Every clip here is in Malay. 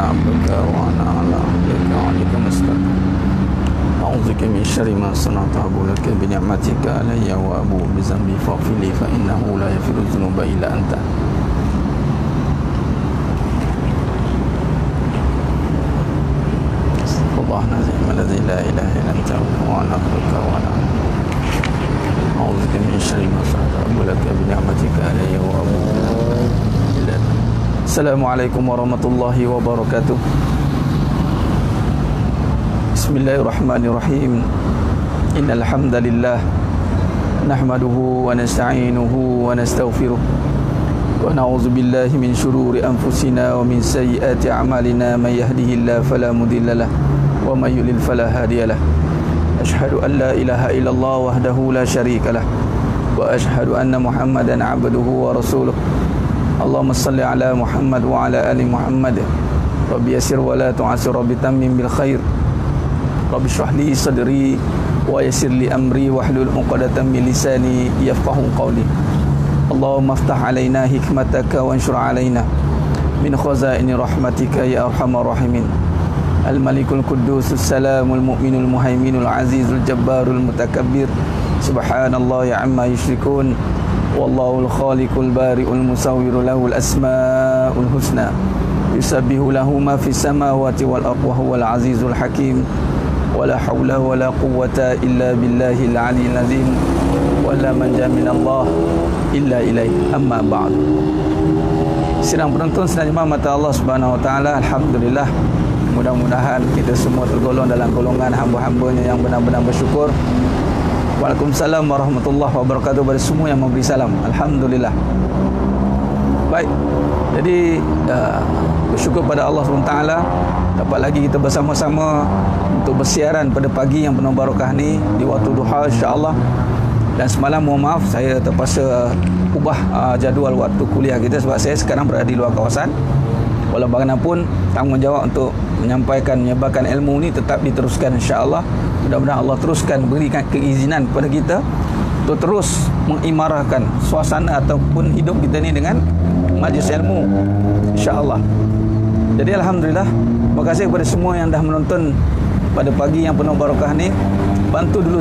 عبدك وأنا على عهدك وعليك ما استطعت أعوذ بك من شر ما صنعت أبو لك بنعمتك علي وأبو بذنبي فاغفر لي فإنه لا يغفر الذنوب إلا أنت الله العظيم الذي لا إله إلا أنت وأنا عبدك وأنا أعوذ بك من شر ما صنعت أبو لك بنعمتك علي وأبو إلا أنت. Assalamualaikum warahmatullahi wabarakatuh. Bismillahirrahmanirrahim. Innal hamdalillah nahmaduhu wa nasta'inuhu wa nastaghfiruh wa na'udzu billahi min shururi anfusina wa min sayyiati a'malina may yahdihillahu fala mudilla lahu wa may yudlil fala hadiya lahu. Ashhadu an la ilaha illallah wahdahu la syarika lahu wa ashhadu anna Muhammadan 'abduhu wa rasuluh. Allahumma salli ala Muhammad wa ala ali Muhammad. Rabbi yassir wa la tu'assir, Rabbi tammim bil khair. Rabbi shrah li sadri wa yassir li amri wahlul 'uqdatam min lisani yafqahu qawli. Allahumma iftah alaina hikmataka wa anshur alaina min khazaini rahmatika ya arhamar rahimin. Al-Malikul Quddus As-Salamul Mu'minul Muhaiminul Azizul Jabbarul Mutakabbir. Subhanallah ya amma yusyrikun. Wallahul khaliqul bari'ul musawwiru lahul asma'ul husna yusabbihu lahu ma fis samawati wal ardi wa huwal azizul hakim. Wala haula wala quwwata illa billahil aliyyil azim. Wala manja minallah illa ilaihi. Amma ba'd. Sidang penonton sidang jemaah mata Allah Subhanahu wa taala, alhamdulillah, mudah-mudahan kita semua tergolong dalam golongan hamba-hambanya yang benar-benar bersyukur. Waalaikumsalam warahmatullahi wabarakatuh kepada semua yang memberi salam. Alhamdulillah. Baik. Jadi bersyukur pada Allah SWT dapat lagi kita bersama-sama untuk bersiaran pada pagi yang penuh barakah ni di waktu duha insya-Allah. Dan semalam mohon maaf saya terpaksa ubah jadual waktu kuliah kita sebab saya sekarang berada di luar kawasan. Walau bagaimanapun tanggungjawab untuk menyebarkan ilmu ni tetap diteruskan insya-Allah. Mudah-mudahan Allah teruskan berikan keizinan kepada kita untuk terus mengimarahkan suasana ataupun hidup kita ni dengan majlis ilmu insya-Allah. Jadi alhamdulillah, terima kasih kepada semua yang dah menonton pada pagi yang penuh barakah ni. Bantu dulu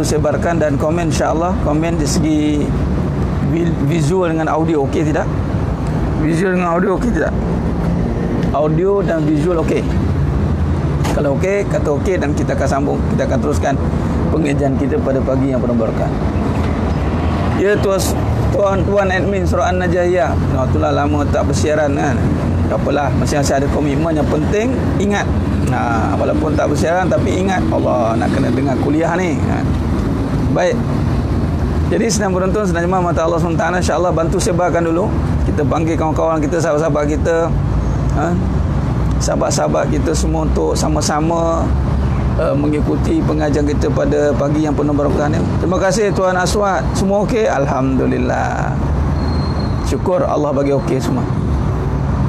sebarkan dan komen insya-Allah. Komen dari segi visual dengan audio okey tidak? Visual dengan audio okey tidak? Audio dan visual okey. Kalau okey, kata okey dan kita akan sambung. Kita akan teruskan pengajian kita pada pagi yang penuh berkah. Ya tuan admin surah An-Najiyah. Itulah lama tak bersiaran kan. Tak apalah, masih ada komitmen yang penting ingat. Walaupun tak bersiaran tapi ingat Allah nak kena dengar kuliah ni. Baik. Jadi sedang beruntung sedang jemaah mata Allah SWT, insya-Allah bantu sebarkan dulu. Kita panggil kawan-kawan kita, sahabat-sahabat kita, sahabat-sahabat kita semua untuk sama-sama mengikuti pengajian kita pada pagi yang penuh barakah ni. Terima kasih Tuan Aswad. Semua okey? Alhamdulillah. Syukur Allah bagi okey semua.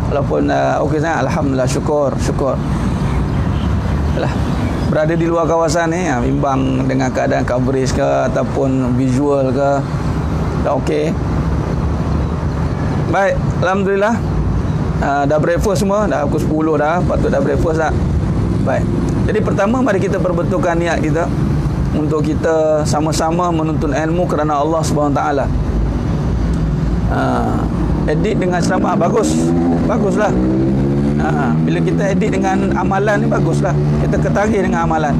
Walaupun okey sangat, alhamdulillah, syukur. Alah, berada di luar kawasan ni bimbang dengan keadaan coverage ke ataupun visual ke. Dah okey. Baik, alhamdulillah. Dah breakfast semua, dah pukul 10 dah, patut dah breakfast dah. Baik. Jadi pertama mari kita perbetulkan niat kita untuk kita sama-sama menuntut ilmu kerana Allah Subhanahu Wa Taala. Edit dengan ceramah baguslah. Bila kita edit dengan amalan ni baguslah. Kita ketagih dengan amalan.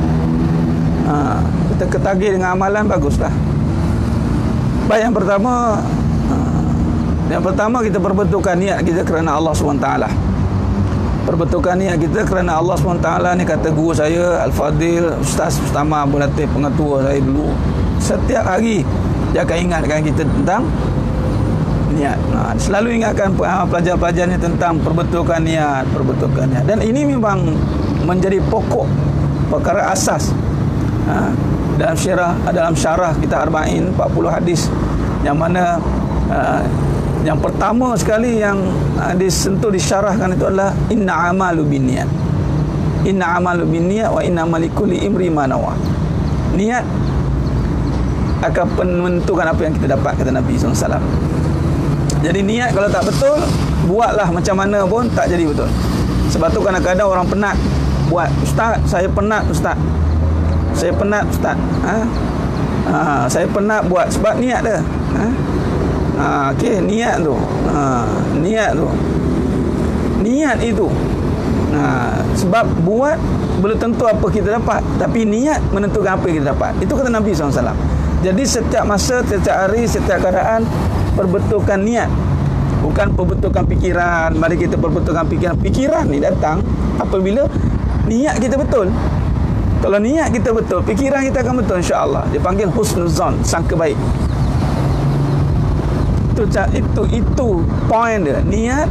Baguslah. Baik, yang pertama kita perbetulkan niat kita kerana Allah SWT. Perbetulkan niat kita kerana Allah SWT ni, kata guru saya Al-Fadil Ustaz Ustama Abu Latif, pengetua saya dulu, setiap hari dia akan ingatkan kita tentang niat. Selalu ingatkan pelajar-pelajar ni tentang perbetulkan niat. Dan ini memang menjadi pokok perkara asas dalam syarah kita Arba'in 40 hadis, yang mana yang pertama sekali yang disentuh disyarahkan itu adalah inna amalu binniyat wa inna likulli imri ma nawa. Niat akan menentukan apa yang kita dapat, kata Nabi SAW. Jadi niat kalau tak betul, buatlah macam mana pun tak jadi betul. Sebab tu kadang-kadang orang penat buat, ustaz saya penat ustaz, saya penat ustaz, saya penat buat sebab niat dia. Okey, niat tu, niat tu, niat itu. Sebab buat belum tentu apa kita dapat, tapi niat menentukan apa yang kita dapat. Itu kata Nabi SAW. Jadi setiap masa, setiap hari, setiap keadaan perbetulkan niat, bukan perbetulkan fikiran. Mari kita perbetulkan fikiran. Fikiran ni datang apabila niat kita betul. Kalau niat kita betul, fikiran kita akan betul, insya-Allah. Dia panggil husnuzan, sangka baik. Itu point dia. Niat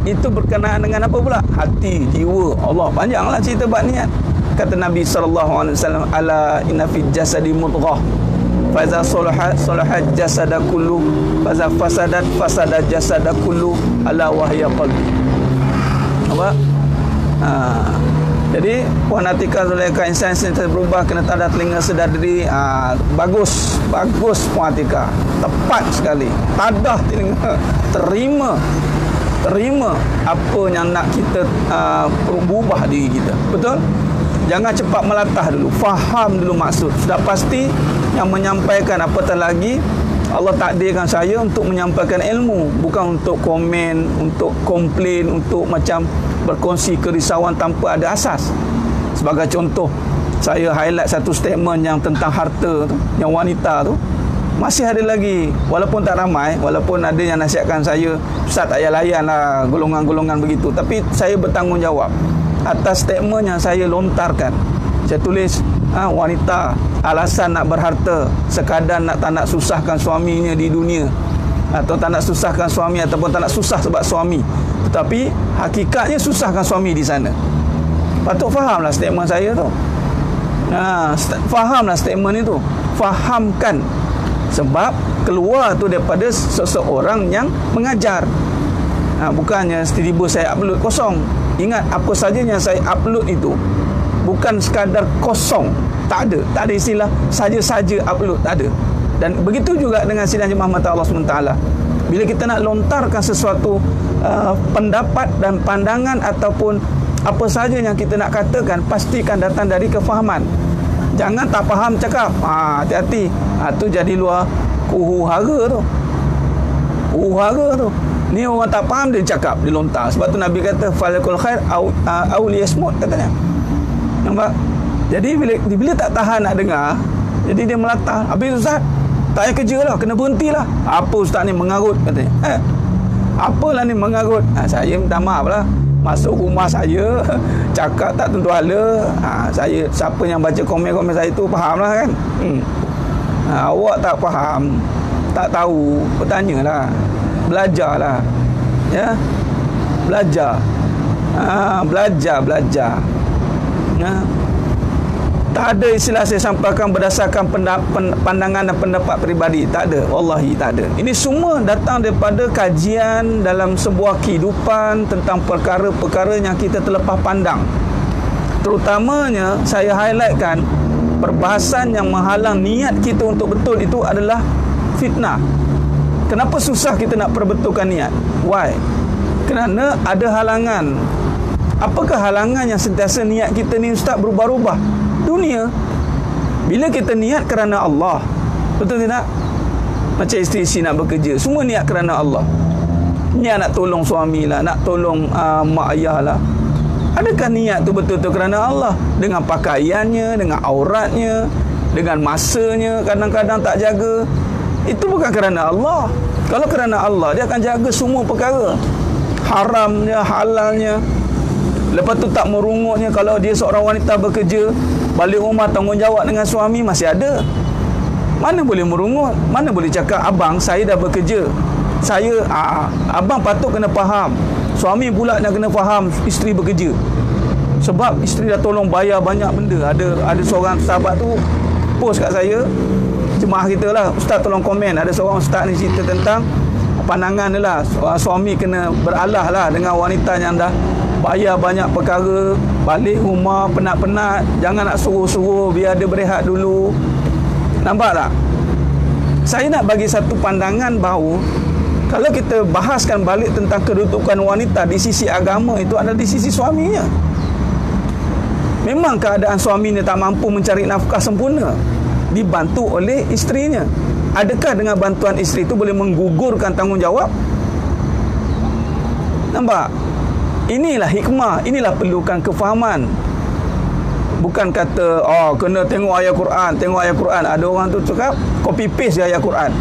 itu berkenaan dengan apa pula? Hati, jiwa. Allah, panjanglah cerita bab niat. Kata Nabi sallallahu alaihi wasallam, ala inna fil jasadi mudghah fa iza salahat salahat jasada kullu fa iza fasadat jasada kullu ala wahya qalbi. Apa? Jadi Puan Atika Zulaikha, insan yang berubah kena tanda telinga sedar diri. Bagus Puan Atika, tepat sekali. Tadah telinga, terima apa yang nak kita berubah diri kita. Betul? Jangan cepat melatah dulu, faham dulu maksud. Sudah pasti yang menyampaikan, apatah lagi Allah takdirkan saya untuk menyampaikan ilmu, bukan untuk komen, untuk komplain, untuk macam berkongsi kerisauan tanpa ada asas. Sebagai contoh, saya highlight satu statement yang tentang harta tu, yang wanita tu. Masih ada lagi, walaupun tak ramai, walaupun ada yang nasihatkan saya, ustaz tak payah layan lah golongan-golongan begitu, tapi saya bertanggungjawab atas statement yang saya lontarkan. Saya tulis, wanita alasan nak berharta sekadar tak nak susahkan suaminya di dunia, atau tak nak susahkan suami, ataupun tak nak susah sebab suami, tetapi hakikatnya susahkan suami di sana. Patut fahamlah statement saya tu. Fahamlah statement itu, fahamkan. Sebab keluar tu daripada seseorang yang mengajar. Bukannya tiba-tiba saya upload kosong. Ingat, apa saja yang saya upload itu bukan sekadar kosong. Tak ada istilah saja-saja upload, tak ada. Dan begitu juga dengan sidang jemaah mata Allah SWT. Bila kita nak lontarkan sesuatu pendapat dan pandangan ataupun apa saja yang kita nak katakan, pastikan datang dari kefahaman. Jangan tak faham cakap. Hati-hati. Tu jadi luar huru-hara tu. Huru-hara tu. Ni orang tak faham dia cakap, dia lontar. Sebab tu Nabi kata falakul khair au liyasmut, katanya. Nampak? Jadi bila tak tahan nak dengar, jadi dia melatah. Habis ustaz, tak payah kerja lah, kena berhentilah. Apa ustaz ni mengarut, katanya. Apalah ni mengarut? Saya minta maaf lah. Masuk rumah saya, cakap tak tentu hala. Saya, siapa yang baca komen-komen saya tu faham lah kan. Awak tak faham, tak tahu, bertanyalah, belajarlah, ya, belajar, belajar. Tak ada istilah saya sampaikan berdasarkan pandangan dan pendapat peribadi. Tak ada. Wallahi tak ada. Ini semua datang daripada kajian dalam sebuah kehidupan tentang perkara-perkara yang kita terlepas pandang. Terutamanya saya highlightkan perbahasan yang menghalang niat kita untuk betul itu adalah fitnah. Kenapa susah kita nak perbetulkan niat? Why? Kerana ada halangan. Apakah halangan yang sentiasa niat kita ni ustaz berubah-ubah? Dunia. Bila kita niat kerana Allah, betul tidak? Macam isteri-isteri nak bekerja, semua niat kerana Allah. Niat nak tolong suami lah, nak tolong mak ayah lah. Adakah niat tu betul-betul kerana Allah? Dengan pakaiannya, dengan auratnya, dengan masanya, kadang-kadang tak jaga. Itu bukan kerana Allah. Kalau kerana Allah, dia akan jaga semua perkara, haramnya, halalnya. Lepas tu tak merungutnya. Kalau dia seorang wanita bekerja, balik rumah tanggungjawab dengan suami masih ada. Mana boleh merungut? Mana boleh cakap, abang saya dah bekerja, saya abang patut kena faham. Suami pula nak kena faham isteri bekerja. Sebab isteri dah tolong bayar banyak benda. Ada seorang sahabat tu post kat saya, jemaah kita lah, ustaz tolong komen. Ada seorang ustaz ni cerita tentang pandangan dia lah, suami kena beralah lah dengan wanita yang dah bayar banyak perkara, balik rumah penat-penat, jangan nak suruh-suruh, biar dia berehat dulu. Nampak tak? Saya nak bagi satu pandangan bahawa Kalau kita bahaskan balik tentang kedudukan wanita di sisi agama, itu adalah di sisi suaminya. Memang keadaan suaminya tak mampu mencari nafkah sempurna, dibantu oleh isterinya. Adakah dengan bantuan isteri itu boleh menggugurkan tanggungjawab? Nampak? Inilah hikmah, inilah perlukan kefahaman. Bukan kata, kena tengok ayat Quran, tengok ayat Quran. Ada orang tu cakap copy paste ayat Quran.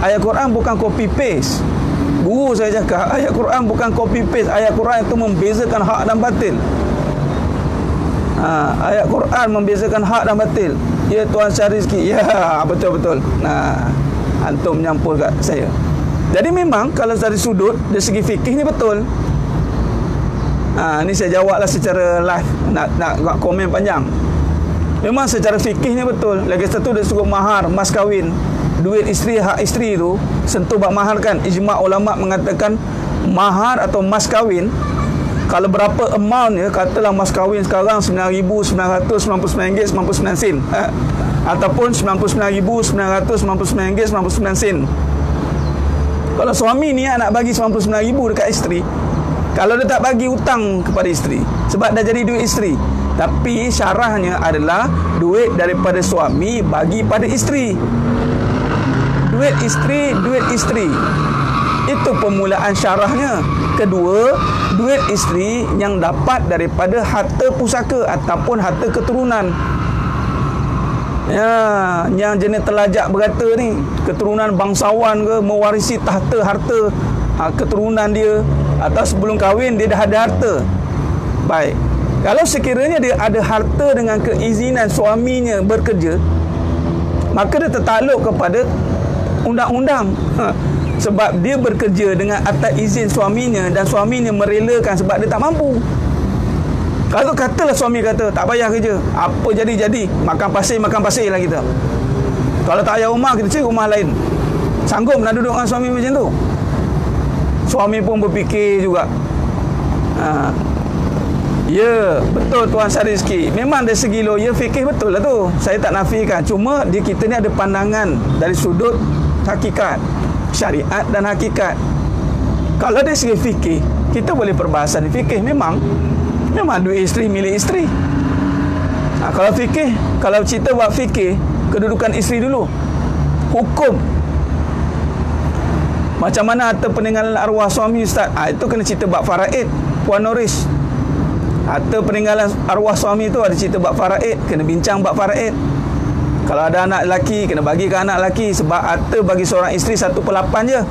Ayat Quran bukan copy paste. Guru saya cakap, ayat Quran bukan copy paste. Ayat Quran itu membezakan hak dan batil. Ayat Quran membezakan hak dan batil. Ya Tuan Syahrizki, ya betul-betul. Antum menyampul kat saya. Jadi memang kalau dari sudut dari segi fikih ni betul. Ni saya jawablah secara live, nak komen panjang. Memang secara fikih ni betul. Lagi satu dari sudut mahar, mas kahwin, duit isteri, hak isteri tu sentuh bab mahar kan. Ijma' ulama' mengatakan mahar atau mas kahwin, kalau berapa amountnya, katalah mas kahwin sekarang RM9,999.99 ataupun RM99,999.99. Kalau suami ni nak bagi RM99,000 dekat isteri, kalau dia tak bagi, hutang kepada isteri, sebab dah jadi duit isteri. Tapi syarahnya adalah duit daripada suami bagi pada isteri. Duit isteri. Itu permulaan syarahnya. Kedua, duit isteri yang dapat daripada harta pusaka ataupun harta keturunan. Yang jenis telajak berata ni, keturunan bangsawan ke, mewarisi tahta harta keturunan dia, atau sebelum kahwin dia dah ada harta. Baik, kalau sekiranya dia ada harta dengan keizinan suaminya bekerja, maka dia tertakluk kepada undang-undang. Sebab dia bekerja dengan atas izin suaminya, dan suaminya merelakan sebab dia tak mampu. Kalau katalah suami kata tak payah kerja, apa jadi, makan pasir lah kita. Kalau tak payah rumah, kita cari rumah lain. Sanggup nak duduk dengan suami macam tu? Suami pun berfikir juga. Ya, betul Tuan Syahrizki. Memang dari segi lawyer fikir betul lah tu. Saya tak nafikan. Cuma kita ni ada pandangan dari sudut hakikat, syariat dan hakikat. Kalau dari segi fikir, kita boleh perbahasan fikir. Memang duit isteri milik isteri. Kalau fikir, kalau cerita buat fikir, kedudukan isteri dulu. Hukum macam mana harta peninggalan arwah suami, Ustaz? Itu kena cerita bab faraid, Puan Noris. Harta peninggalan arwah suami tu ada cerita bab faraid, kena bincang bab faraid. Kalau ada anak lelaki, kena bagi ke anak lelaki. Sebab harta bagi seorang isteri 1/8 je.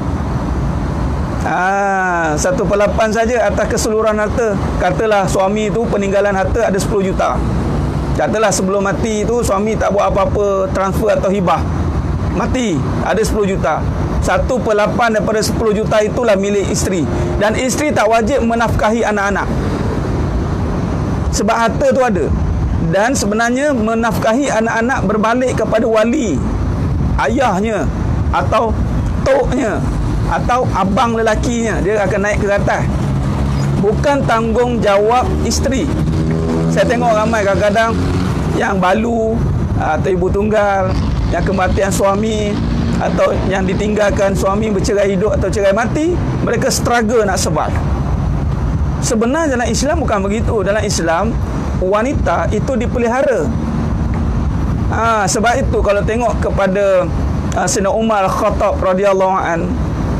1/8 saja atas keseluruhan harta. Katalah suami tu peninggalan harta ada 10 juta. Katalah sebelum mati tu suami tak buat apa-apa transfer atau hibah, mati ada 10 juta. 1/8 daripada 10 juta itulah milik isteri. Dan isteri tak wajib menafkahi anak-anak, sebab harta tu ada. Dan sebenarnya menafkahi anak-anak berbalik kepada wali, ayahnya atau toknya atau abang lelakinya. Dia akan naik ke atas, bukan tanggungjawab isteri. Saya tengok ramai kadang-kadang yang balu atau ibu tunggal, yang kematian suami atau yang ditinggalkan suami bercerai hidup atau cerai mati, mereka struggle nak survive. Sebenarnya dalam Islam bukan begitu. Dalam Islam, wanita itu dipelihara. Sebab itu kalau tengok kepada Sayyidina Umar Khattab radhiyallahu an,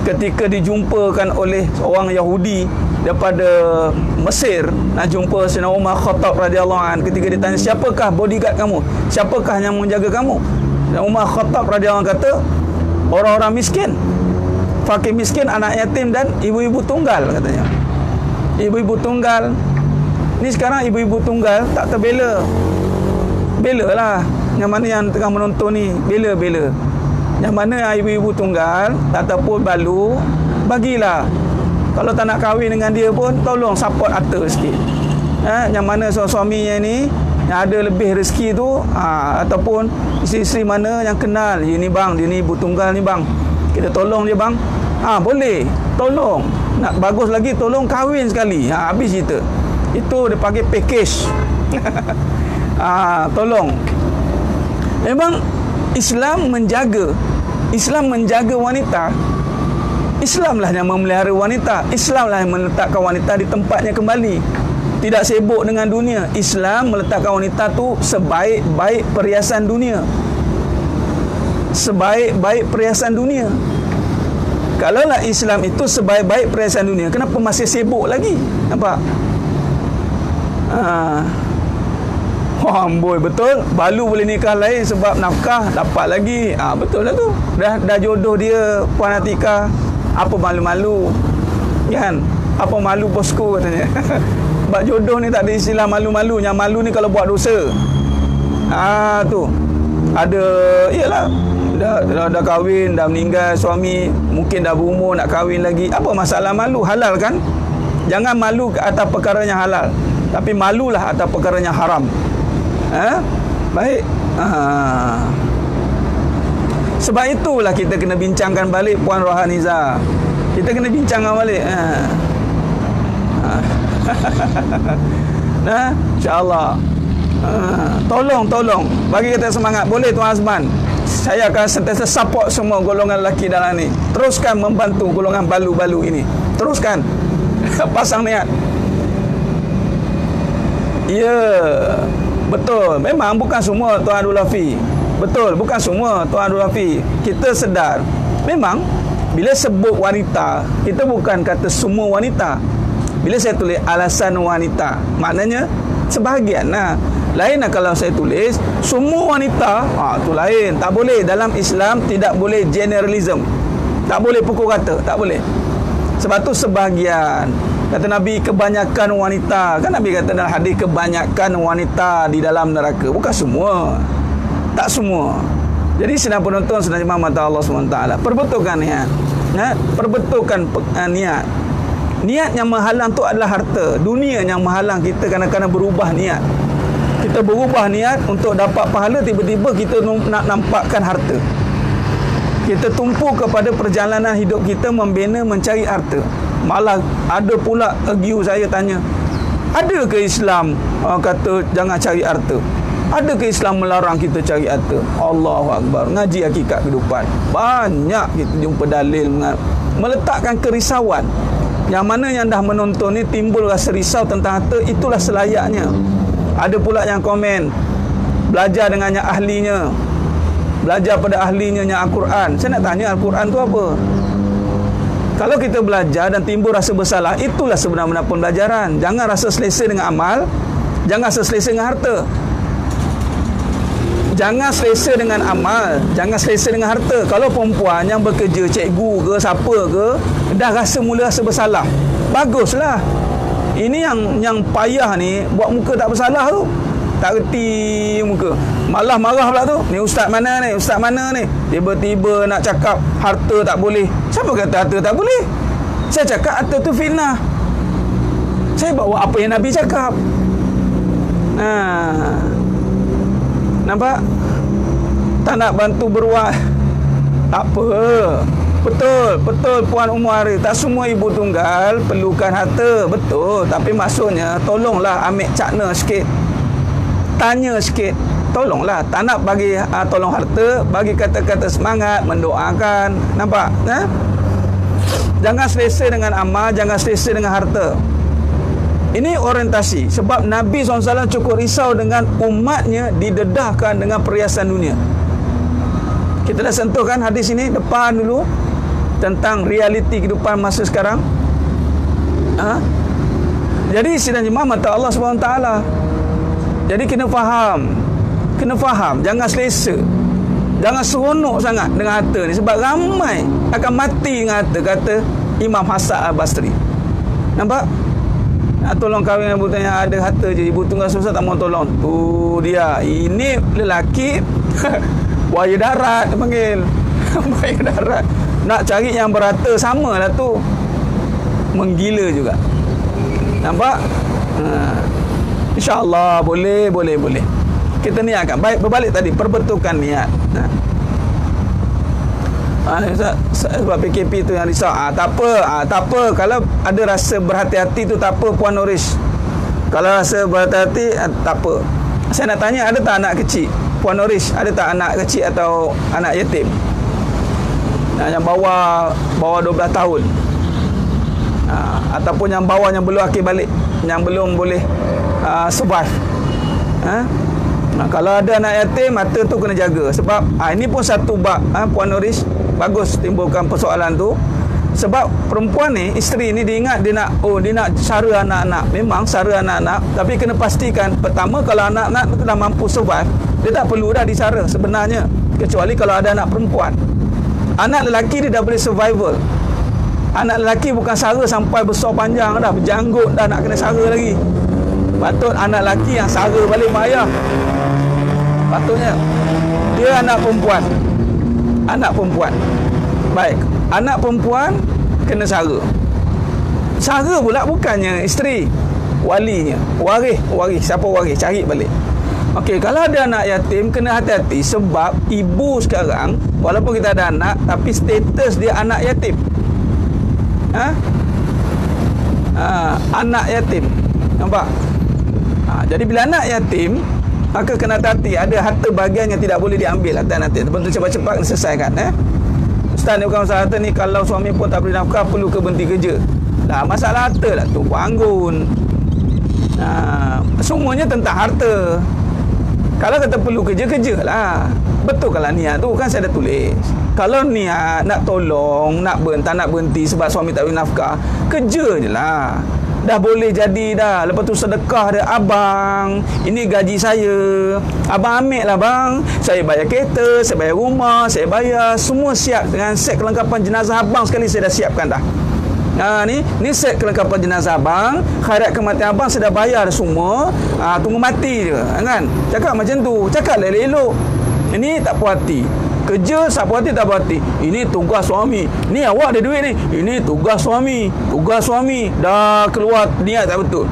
ketika dijumpakan oleh orang Yahudi daripada Mesir, nak jumpa Sayyidina Umar Khattab radhiyallahu an, ketika ditanya, siapakah bodyguard kamu, siapakah yang menjaga kamu? Dan Umar Khattab radhiyallahu an kata, orang-orang miskin, fakir miskin, anak yatim dan ibu-ibu tunggal, katanya. Ibu-ibu tunggal ni sekarang, ibu-ibu tunggal tak terbela. Belalah yang mana yang tengah menonton ni, bela. Yang mana ibu-ibu tunggal ataupun balu, bagilah. Kalau tak nak kahwin dengan dia pun, tolong support harta sikit. Yang mana suaminya ni yang ada lebih rezeki tu, ataupun isteri-isteri mana yang kenal, dia ni bang, dia ni ibu tunggal ni bang, kita tolong dia bang, boleh tolong. Nak bagus lagi, tolong kahwin sekali, habis cerita. Itu dia panggil package. Tolong. Memang Islam menjaga wanita. Islamlah yang memelihara wanita. Islamlah yang meletakkan wanita di tempatnya kembali. Tidak sibuk dengan dunia. Islam meletakkan wanita tu sebaik-baik perhiasan dunia. Sebaik-baik perhiasan dunia. Kalaulah Islam itu sebaik-baik perhiasan dunia, kenapa masih sibuk lagi? Nampak? Amboi, betul. Balu boleh nikah lain sebab nafkah dapat lagi. Betul lah tu. Dah jodoh dia Puan Atikah. Apa malu-malu? Kan? Apa malu bosku katanya. Sebab jodoh ni tak ada istilah malu-malu. Yang malu ni kalau buat dosa. Tu. Ada, iyalah. Dah kahwin, dah meninggal suami, mungkin dah berumur nak kahwin lagi. Apa masalah malu? Halal kan? Jangan malu atas perkara yang halal, tapi malulah atas perkara yang haram. Baik. Sebab itulah kita kena bincangkan balik Puan Rohaniza. Kita kena bincangkan balik. InsyaAllah. Tolong bagi kita semangat. Boleh Tuan Azman, saya akan sentiasa support semua golongan lelaki dalam ni. Teruskan membantu golongan balu-balu ini. Teruskan. Pasang niat. Ya, betul. Memang bukan semua Tuan Abdul Hafiz. Betul, bukan semua Tuan Abdul Hafiz. Kita sedar. Memang bila sebut wanita, kita bukan kata semua wanita. Bila saya tulis alasan wanita, maknanya sebahagian lah. Lain lah kalau saya tulis semua wanita, tu lain. Tak boleh. Dalam Islam tidak boleh generalism. Tak boleh pukul rata, tak boleh. Sebab tu sebahagian. Kata Nabi, kebanyakan wanita. Kan Nabi kata dalam hadis, kebanyakan wanita di dalam neraka. Bukan semua. Tak semua. Jadi sedang penonton, sedang jemaah mata Allah SWT, perbetulkan niat. Perbetulkan niat. Niat yang menghalang tu adalah harta. Dunia yang menghalang kita kadang-kadang berubah niat. Kita berubah niat untuk dapat pahala, tiba-tiba kita nak nampakkan harta. Kita tumpu kepada perjalanan hidup kita membina mencari harta. Malah ada pula argue, saya tanya, ada ke Islam kata jangan cari harta? Ada ke Islam melarang kita cari harta? Allahu Akbar. Ngaji hakikat kehidupan, banyak kita jumpa dalil meletakkan kerisauan. Yang mana yang dah menonton ni timbul rasa risau tentang harta, itulah selayaknya. Ada pula yang komen, belajar dengan yang ahlinya, belajar pada ahlinya yang Al-Quran. Saya nak tanya, Al-Quran tu apa? Kalau kita belajar dan timbul rasa bersalah, itulah sebenarnya pembelajaran. Jangan rasa selesa dengan amal, jangan rasa selesa dengan harta. Jangan selesa dengan amal, jangan selesa dengan harta. Kalau perempuan yang bekerja, cikgu ke, siapa ke, dah mula rasa bersalah, baguslah. Ini yang payah ni, buat muka tak bersalah tu, tak reti muka, malah marah pula tu. Ni ustaz mana ni, ustaz mana ni, tiba-tiba nak cakap harta tak boleh. Siapa kata harta tak boleh? Saya cakap harta tu fitnah. Saya bawa apa yang Nabi cakap. Nampak? Tak nak bantu beruat, tak apa. Betul Puan Umar Arif, tak semua ibu tunggal perlukan harta. Betul. Tapi maksudnya tolonglah ambil cakna sikit, tanya sikit. Tolonglah. Tak nak bagi tolong harta, bagi kata-kata semangat, mendoakan. Nampak? Jangan selesa dengan amal, jangan selesa dengan harta. Ini orientasi. Sebab Nabi SAW cukup risau dengan umatnya didedahkan dengan perhiasan dunia. Kita dah sentuhkan hadis ini depan dulu, tentang realiti kehidupan masa sekarang. Jadi sidang jemaah mata Allah SWT, jadi kena faham, jangan selesa, jangan seronok sangat dengan harta ni. Sebab ramai akan mati dengan harta, kata Imam Hasan Al-Basri. Nampak? Nak tolong kahwin ibu tanya, ada harta je, ibu tunggal susah tak mau tolong. Tu dia, ini lelaki buaya darat dia panggil. Buaya darat. Nak cari yang berharta, sama lah tu, menggila juga. Nampak? InsyaAllah boleh. Kita niatkan. Baik, berbalik tadi, perbetulkan niat. Sebab PKP tu yang risau. Tak apa. Kalau ada rasa berhati-hati tu tak apa Puan Noris. Kalau rasa berhati-hati tak apa. Saya nak tanya, ada tak anak kecil? Puan Noris, ada tak anak kecil atau anak yatim? yang bawah 12 tahun. Ataupun yang bawah yang belum akil balik, yang belum boleh survive. Kalau ada anak yatim, mata tu kena jaga. Sebab ini pun satu bab, Puan Noris, bagus timbulkan persoalan tu. Sebab perempuan ni, isteri ni, dia ingat dia nak sara anak-anak. Memang sara anak-anak, tapi kena pastikan pertama, kalau anak-anak tu dah mampu survive, dia tak perlu dah disara sebenarnya, kecuali kalau ada anak perempuan. Anak lelaki dia dah boleh survival. Anak lelaki bukan sara sampai besar panjang dah, berjanggut dah, nak kena sara lagi. Patut anak lelaki yang sara balik mak ayah. Patutnya. Dia anak perempuan. Anak perempuan. Baik, anak perempuan kena sara. Sara pula bukannya isteri, walinya. Waris, siapa waris, cari balik. Okey, kalau ada anak yatim, kena hati-hati. Sebab ibu sekarang, walaupun kita ada anak, tapi status dia anak yatim. Anak yatim. Nampak? Jadi bila anak yatim, maka kena hati-hati. Ada harta bahagian yang tidak boleh diambil atas nanti. Tentu cepat-cepat kena selesaikan. Ustaz ni bukan masalah harta ni. Kalau suami pun tak beri nafkah, perlu ke berhenti kerja? Dah masalah harta lah tu, Anggun. Semuanya tentang harta. Kalau kata perlu kerja, kerjalah. Betul kalau niat tu, kan saya dah tulis. Kalau niat nak tolong, tak nak berhenti sebab suami tak beri nafkah, kerja je lah. Dah boleh jadi dah. Lepas tu sedekah dia, abang, ini gaji saya, abang ambil lah bang, saya bayar kereta, saya bayar rumah, saya bayar, semua siap dengan set kelengkapan jenazah abang sekali saya dah siapkan dah. Ni set kelengkapan jenazah abang, khairat kematian abang saya dah bayar dah semua. Tunggu mati je, kan? Cakap macam tu, cakap elok-elok. Ini tak puas hati. Kerja tak puas hati, tak puas hati. Ini tugas suami. Ni awak ada duit ni. Ini tugas suami. Tugas suami. Dah keluar niat tak betul.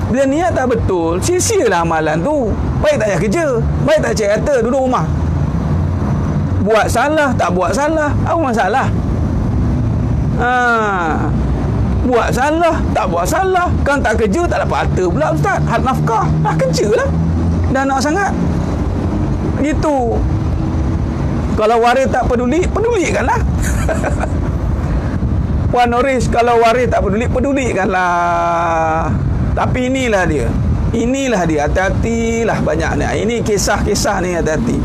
Bila niat tak betul, sia-sialah amalan tu. Baik tak payah kerja, baik tak cari harta, duduk rumah. Buat salah, tak buat salah, apa masalah? Buat salah, tak buat salah, kan tak kerja, tak dapat harta pula ustaz. Had nafkah, kerjalah. Dah nak sangat. Gitu. Kalau waris tak peduli, pedulikanlah. Puan Noris, kalau waris tak peduli, pedulikanlah. Tapi inilah dia. Hati-hatilah banyak ni. Ini kisah-kisah ni, hati-hati.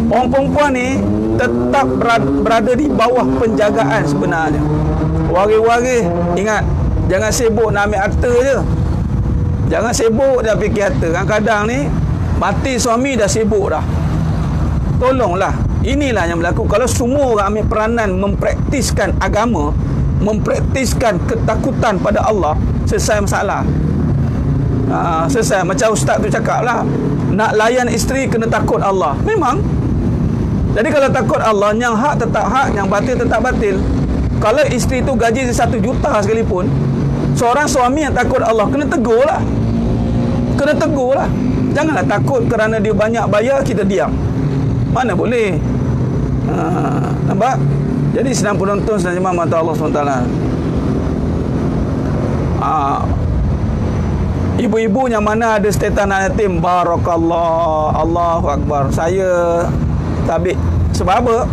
Orang perempuan ni tetap berada di bawah penjagaan sebenarnya. Waris-waris, ingat, jangan sibuk nak ambil harta je. Jangan sibuk dah fikir harta. Kadang-kadang ni mati suami dah sibuk dah. Tolonglah. Inilah yang berlaku. Kalau semua orang ambil peranan mempraktiskan agama, mempraktiskan ketakutan pada Allah, selesai masalah. Selesai. Macam ustaz tu cakap lah, nak layan isteri kena takut Allah. Memang. Jadi kalau takut Allah, yang hak tetap hak, yang batil tetap batil. Kalau isteri tu gaji 1 juta sekalipun, seorang suami yang takut Allah kena tegur lah. Janganlah takut kerana dia banyak bayar kita diam. Mana boleh. Nampak? Jadi sedang penonton, sedang jemaah mata Allah SWT. Ibu-ibu yang mana ada status anak yatim, barakallah, Allahu Akbar. Saya tabik. Sebab apa?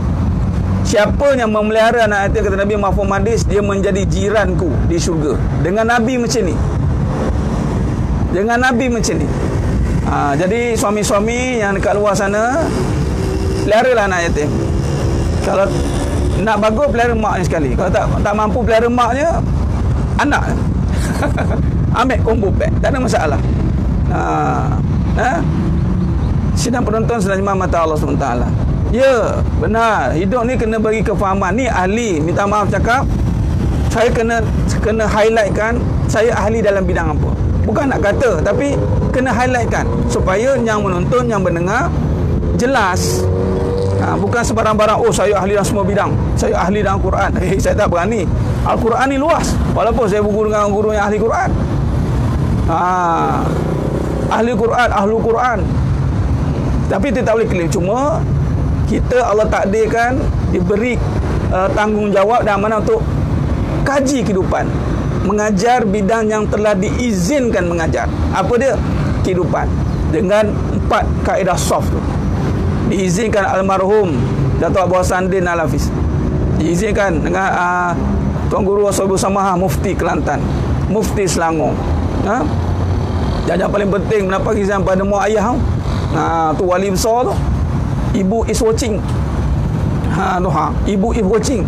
Siapa yang memelihara anak yatim, kata Nabi Mahfum hadis, dia menjadi jiranku di syurga. Dengan Nabi macam ni. Jadi suami-suami yang dekat luar sana, peliharalah anak yatim. Kalau nak bagus, pelihara maknya sekali. Kalau tak mampu pelihara maknya, anak ambil combo pack, tak ada masalah. Sidang penonton, sedang jemaah mata Allah SWT. Ya, benar. Hidup ni kena bagi kefahaman. Ni ahli, minta maaf cakap, saya kena highlightkan saya ahli dalam bidang apa. Bukan nak kata, tapi kena highlightkan supaya yang menonton, yang mendengar jelas. Bukan sebarang-barang, oh saya ahli dalam semua bidang, saya ahli dalam Quran. Saya tak berani. Al-Quran ni luas. Walaupun saya berguru dengan guru yang ahli Quran. Ahli Quran, ahlu Quran. Tapi kita tak boleh klaim. Cuma kita Allah takdirkan diberi tanggungjawab dan amanah untuk kaji kehidupan, mengajar bidang yang telah diizinkan mengajar. Apa dia? Kehidupan. Dengan 4 kaedah soft tu. Diizinkan almarhum Dato' Abu Hasan Din Al-Hafiz. diizinkan dengan Tuan Guru Ashabul Samaha Mufti Kelantan, Mufti Selangor. Yang paling penting mendapat izin pada mak ayah tu wali besar tu. Ibu is watching. Ibu is watching.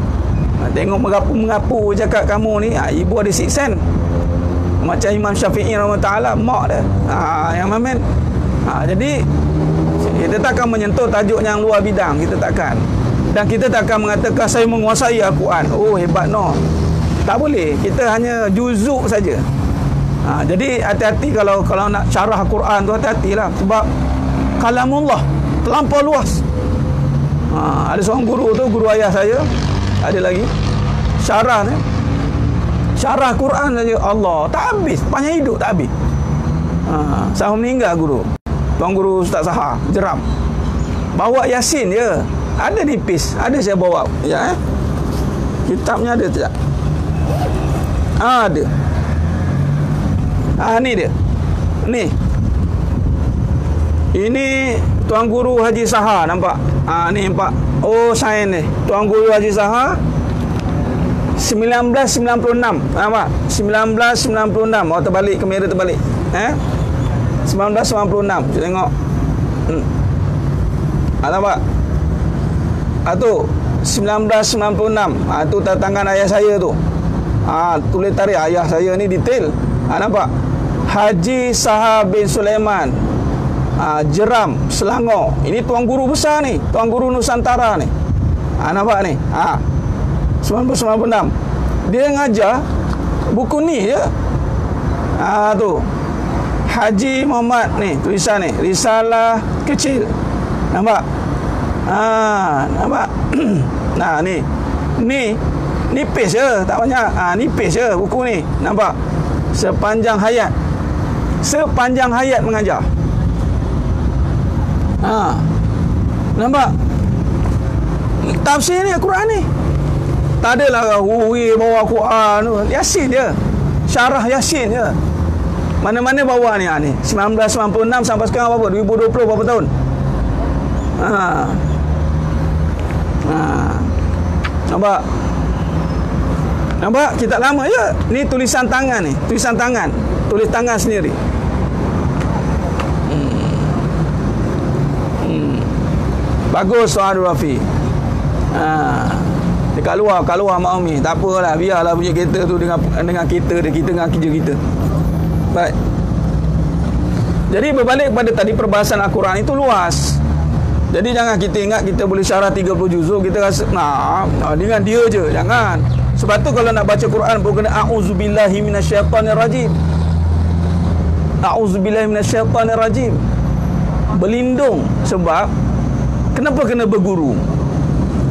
Tengok mengapu cakap kamu ni, ibu ada sixth sense. Macam Imam Syafi'i rahimahullah, mak dia. Yang mamen. Jadi kita takkan menyentuh tajuk yang luar bidang, kita takkan. Dan kita takkan mengatakan saya menguasai Al-Quran. Oh, hebat no. Tak boleh. Kita hanya juzuk saja. Jadi hati-hati kalau nak syarah Al-Quran tu, hati-hatilah sebab kalamullah terlampau luas. Ada seorang guru tu, guru ayah saya, ada lagi syarah ni. Syarah Quran saja, Allah, tak habis, panjang hidup tak habis. Sampai meninggal guru. Tuan Guru Ustaz Sahar Jeram. Bawa Yasin je. Ada nipis, ada saya bawa. Ya, kitabnya ada tak? Ada. Ni dia. Ni. Ini Tuan Guru Haji Sahar, nampak? Ni nampak. Oh, sain ni. Tuan Guru Haji Sahar 1996. Nampak? 1996. Oh, terbalik, kamera terbalik. 1996. Kita tengok. Nampak? Tu 1996. Tu tangan ayah saya tu. Tulis tarikh ayah saya ni detail. Nampak? Haji Sahar bin Sulaiman, Jeram, Selangor. Ini tuan guru besar ni, tuan guru Nusantara ni. Nampak ni? 1996. Dia ngajar buku ni je. Tu Haji Muhammad ni, tulisan ni, risalah kecil. Nampak? Nampak? Ni nipis je, tak banyak. Nipis je buku ni. Nampak? Sepanjang hayat mengajar. Nampak? Tafsir ni Al-Quran ni. Tak adalah bawa Quran tu. Yasin je. Syarah Yasin je. Mana-mana bawa ni 1996 sampai sekarang berapa? 2020 berapa tahun? Nampak? Nampak? Kitab lama je. Ni tulisan tangan ni. Tulisan tangan. Tulis tangan sendiri. Bagus Tuan Abdul Rafi. Dekat luar, kat luar Mak Umi. Tak apalah, biarlah punya kereta tu dengan kita dia, kita dengan kerja kita. Baik. Jadi berbalik kepada tadi, perbahasan Al-Quran itu luas. Jadi jangan kita ingat kita boleh syarah 30 juzuk, kita rasa dengan dia je. Jangan. Sebab tu kalau nak baca Quran pun kena a'udzubillahi minasyaitanirrajim. A'udzubillahi minasyaitanirrajim. Berlindung. Sebab kenapa kena berguru?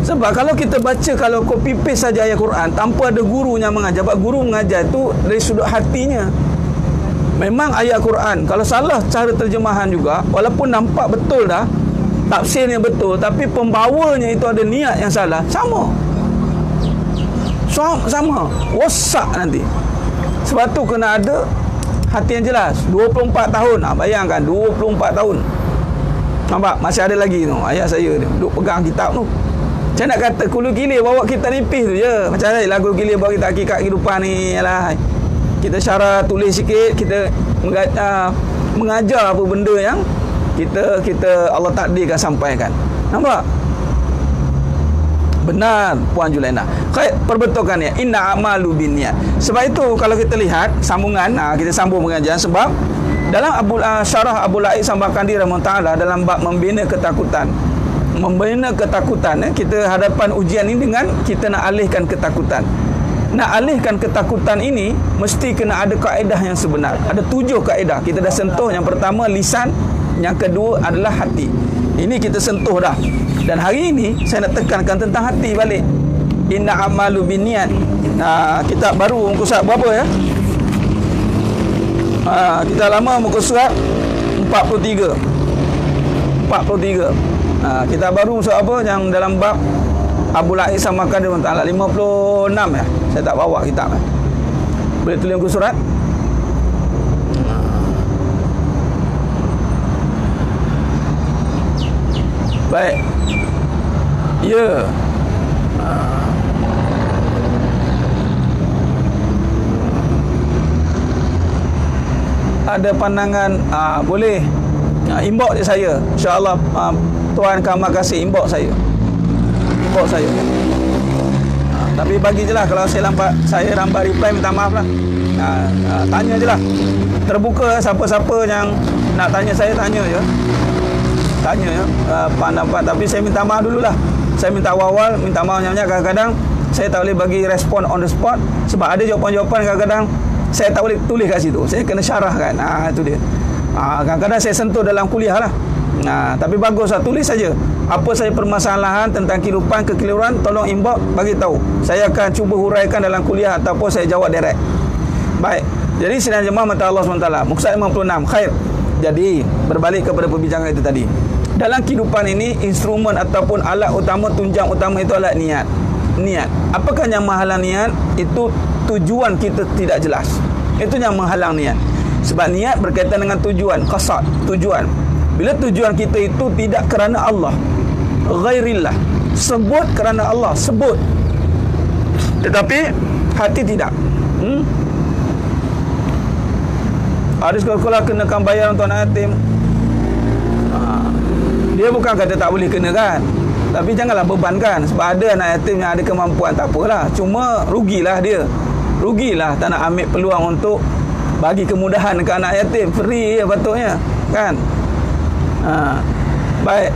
Sebab kalau kita baca, kalau copy paste saja ayat Quran tanpa ada guru yang mengajar, sebab guru mengajar tu dari sudut hatinya. Memang ayat Quran kalau salah cara terjemahan juga, walaupun nampak betul dah, tafsirnya betul, tapi pembawanya itu ada niat yang salah, sama, rosak nanti. Sebab tu kena ada hati yang jelas. 24 tahun, bayangkan 24 tahun. Nampak? Masih ada lagi tu ayat saya duduk pegang kitab tu. Saya nak kata kulu gilir bawa kitab nipis tu je. Macam mana lagu gilir bawa kita hakikat kehidupan ni, yalah. Kita syarah tulis sikit, kita mengajar apa benda yang kita Allah takdirkan sampaikan. Nampak? Benar Puan Julaina. Baik, perbetulkan ya. Inna a'malu binniyat. Sebab itu kalau kita lihat sambungan, kita sambung pengajian, sebab dalam syarah Abu Laik Sambakandi rahimahullah dalam bab membina ketakutan. Kita hadapan ujian ini dengan kita nak alihkan ketakutan. Nak alihkan ketakutan ini mesti kena ada kaedah yang sebenar. Ada 7 kaedah. Kita dah sentuh. Yang pertama lisan, yang kedua adalah hati. Ini kita sentuh dah. Dan hari ini saya nak tekankan tentang hati balik. Inna a'malu binniyat. Kitab baru muka surat berapa ya? Kita lama muka surat 43. Kitab baru muka apa yang dalam bab Abu Laik Sambakandi Ta'ala 56 ya. Saya tak bawa kitab. Boleh tulis muka surat? Baik. Ya. ada pandangan boleh inbox je saya. InsyaAllah Tuan Kamal kasih inbox saya. Tapi bagi je lah, kalau saya lambat reply, minta maaf lah. Tanya je lah, terbuka. Siapa-siapa yang nak tanya saya, tanya je pendapat. Tapi saya minta maaf dululah. Saya minta awal minta maaf banyak. Kadang-kadang saya tak boleh bagi respon on the spot, sebab ada jawapan-jawapan kadang-kadang saya tak boleh tulis kat situ, saya kena syarahkan. Itu dia. Kadang-kadang saya sentuh dalam kuliah lah. Tapi baguslah, tulis saja apa saja permasalahan tentang kehidupan, kekeliruan, tolong inbox bagi tahu. Saya akan cuba huraikan dalam kuliah ataupun saya jawab direct. Baik. Jadi sidang jemaah mata Allah SWT, muka 56. Khair. Jadi berbalik kepada perbincangan itu tadi. Dalam kehidupan ini, instrumen ataupun alat utama, tunjang utama itu adalah niat. Apakah yang menghalang niat? Itu tujuan kita tidak jelas. Itu yang menghalang niat. Sebab niat berkaitan dengan tujuan, qasad, tujuan. Bila tujuan kita itu tidak kerana Allah, ghairillah, sebut kerana Allah, sebut, tetapi hati tidak. Ada sekolah-sekolah kenakan bayar untuk anak yatim. Dia bukan kata tak boleh kenakan, tapi janganlah bebankan. Sebab ada anak yatim yang ada kemampuan, tak apalah. Cuma rugilah dia. Rugilah tak nak ambil peluang untuk bagi kemudahan ke anak yatim. Free je patutnya, kan? Baik.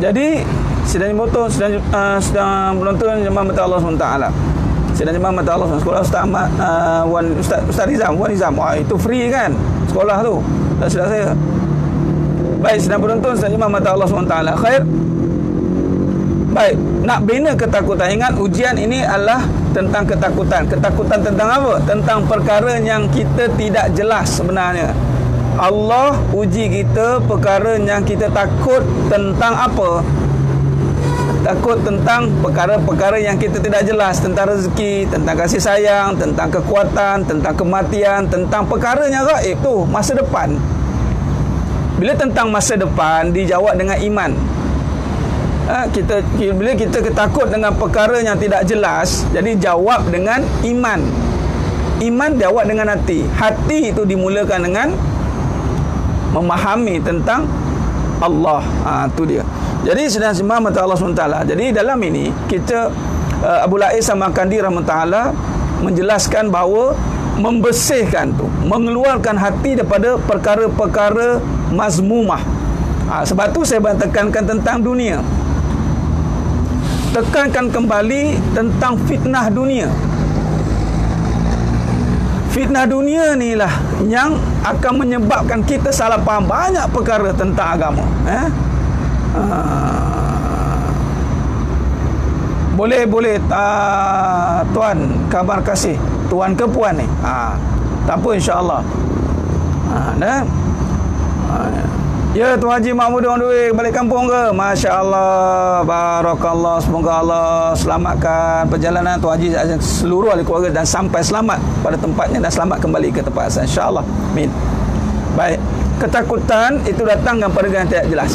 Jadi sedang menonton jemaah mata Allah SWT. Sedang jemaah mata Allah SWT. Sekolah Ustaz Ahmad Ustaz Nizam. Itu free kan sekolah tu. Tak silap saya. Baik, sedang penonton sedang jemaah mata Allah SWT. Khair. Baik, nak bina ketakutan. Ingat, ujian ini adalah tentang ketakutan. Ketakutan tentang apa? Tentang perkara yang kita tidak jelas sebenarnya. Allah uji kita perkara yang kita takut tentang apa? Takut tentang perkara-perkara yang kita tidak jelas, tentang rezeki, tentang kasih sayang, tentang kekuatan, tentang kematian, tentang perkara yang gaib tu, masa depan. Bila tentang masa depan dijawab dengan iman. Bila kita takut dengan perkara yang tidak jelas, jadi jawab dengan iman. Iman jawab dengan hati. Hati itu dimulakan dengan memahami tentang Allah. Itu dia. Jadi sedang sembah mata Allah SWT. Jadi dalam ini kita Abu Lais Samarkandi rahmatullah menjelaskan bahawa membersihkan tu, mengeluarkan hati daripada perkara-perkara mazmumah. Sebab tu saya tekankan tentang dunia. Tekankan kembali tentang fitnah dunia. Fitnah dunia ni lah yang akan menyebabkan kita salah faham banyak perkara tentang agama. Boleh Tuan kabar kasih, Tuan ke Puan ni? Tak apa, insya-Allah. Ya, Tuan Haji Mahmud on the way balik kampung ke? Masya-Allah, barakallah. Semoga Allah selamatkan perjalanan Tuan Haji dan seluruh ahli keluarga dan sampai selamat pada tempatnya dan selamat kembali ke tempat asal, insya-Allah. Amin. Baik, ketakutan itu datang dengan perkara yang tidak jelas.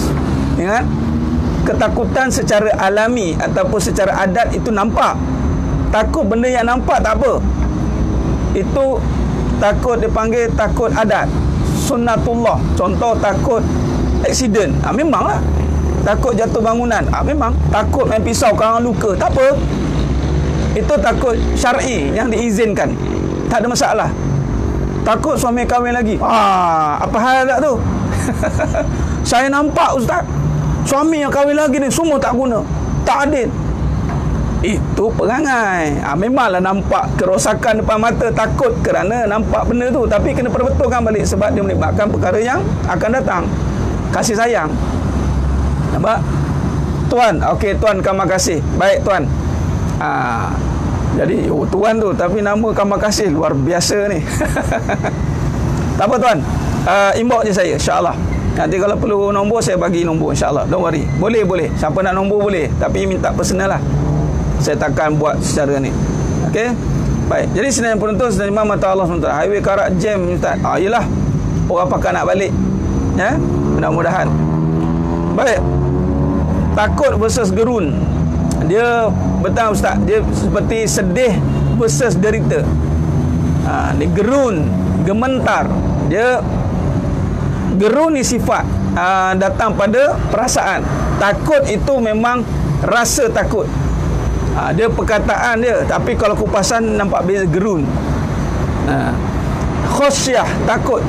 Ingat, ketakutan secara alami ataupun secara adat itu nampak. Takut benda yang nampak tak apa. Itu takut dipanggil takut adat, sunnatullah. Contoh takut aksiden, memanglah. Takut jatuh bangunan, memang. Takut main pisau orang luka, tak apa. Itu takut syar'i yang diizinkan, tak ada masalah. Takut suami kahwin lagi, apa hal tak tu? Saya nampak ustaz, suami yang kahwin lagi ni semua tak guna, tak adil. Itu perangai. Memanglah nampak kerosakan depan mata, takut kerana nampak benda tu, tapi kena perbetulkan balik sebab dia melibatkan perkara yang akan datang. Kasih sayang. Nampak? Tuan, okey Tuan Kamal Kasih. Baik Tuan. Jadi Tuan tu tapi nama Kamal Kasih luar biasa ni. Tak apa Tuan. Inbox je saya, insya-Allah. Nanti kalau perlu nombor saya bagi nombor, insya-Allah. Don't worry. Boleh. Siapa nak nombor boleh, tapi minta personal lah. Saya takkan buat secara ni. Okey? Baik. Jadi sedang penonton sedang imam mata Allah SWT. Highway Karak jam ustaz. Yalah. Orang pakai nak balik. Ya? Mudah-mudahan. Baik. Takut versus gerun. Dia betul ustaz. Dia seperti sedih versus derita. Dia gerun, gementar. Dia Gerun ni sifat, datang pada perasaan. Takut itu memang rasa takut. Dia perkataan dia, tapi kalau kupasan nampak beza gerun. Khasyah, takut.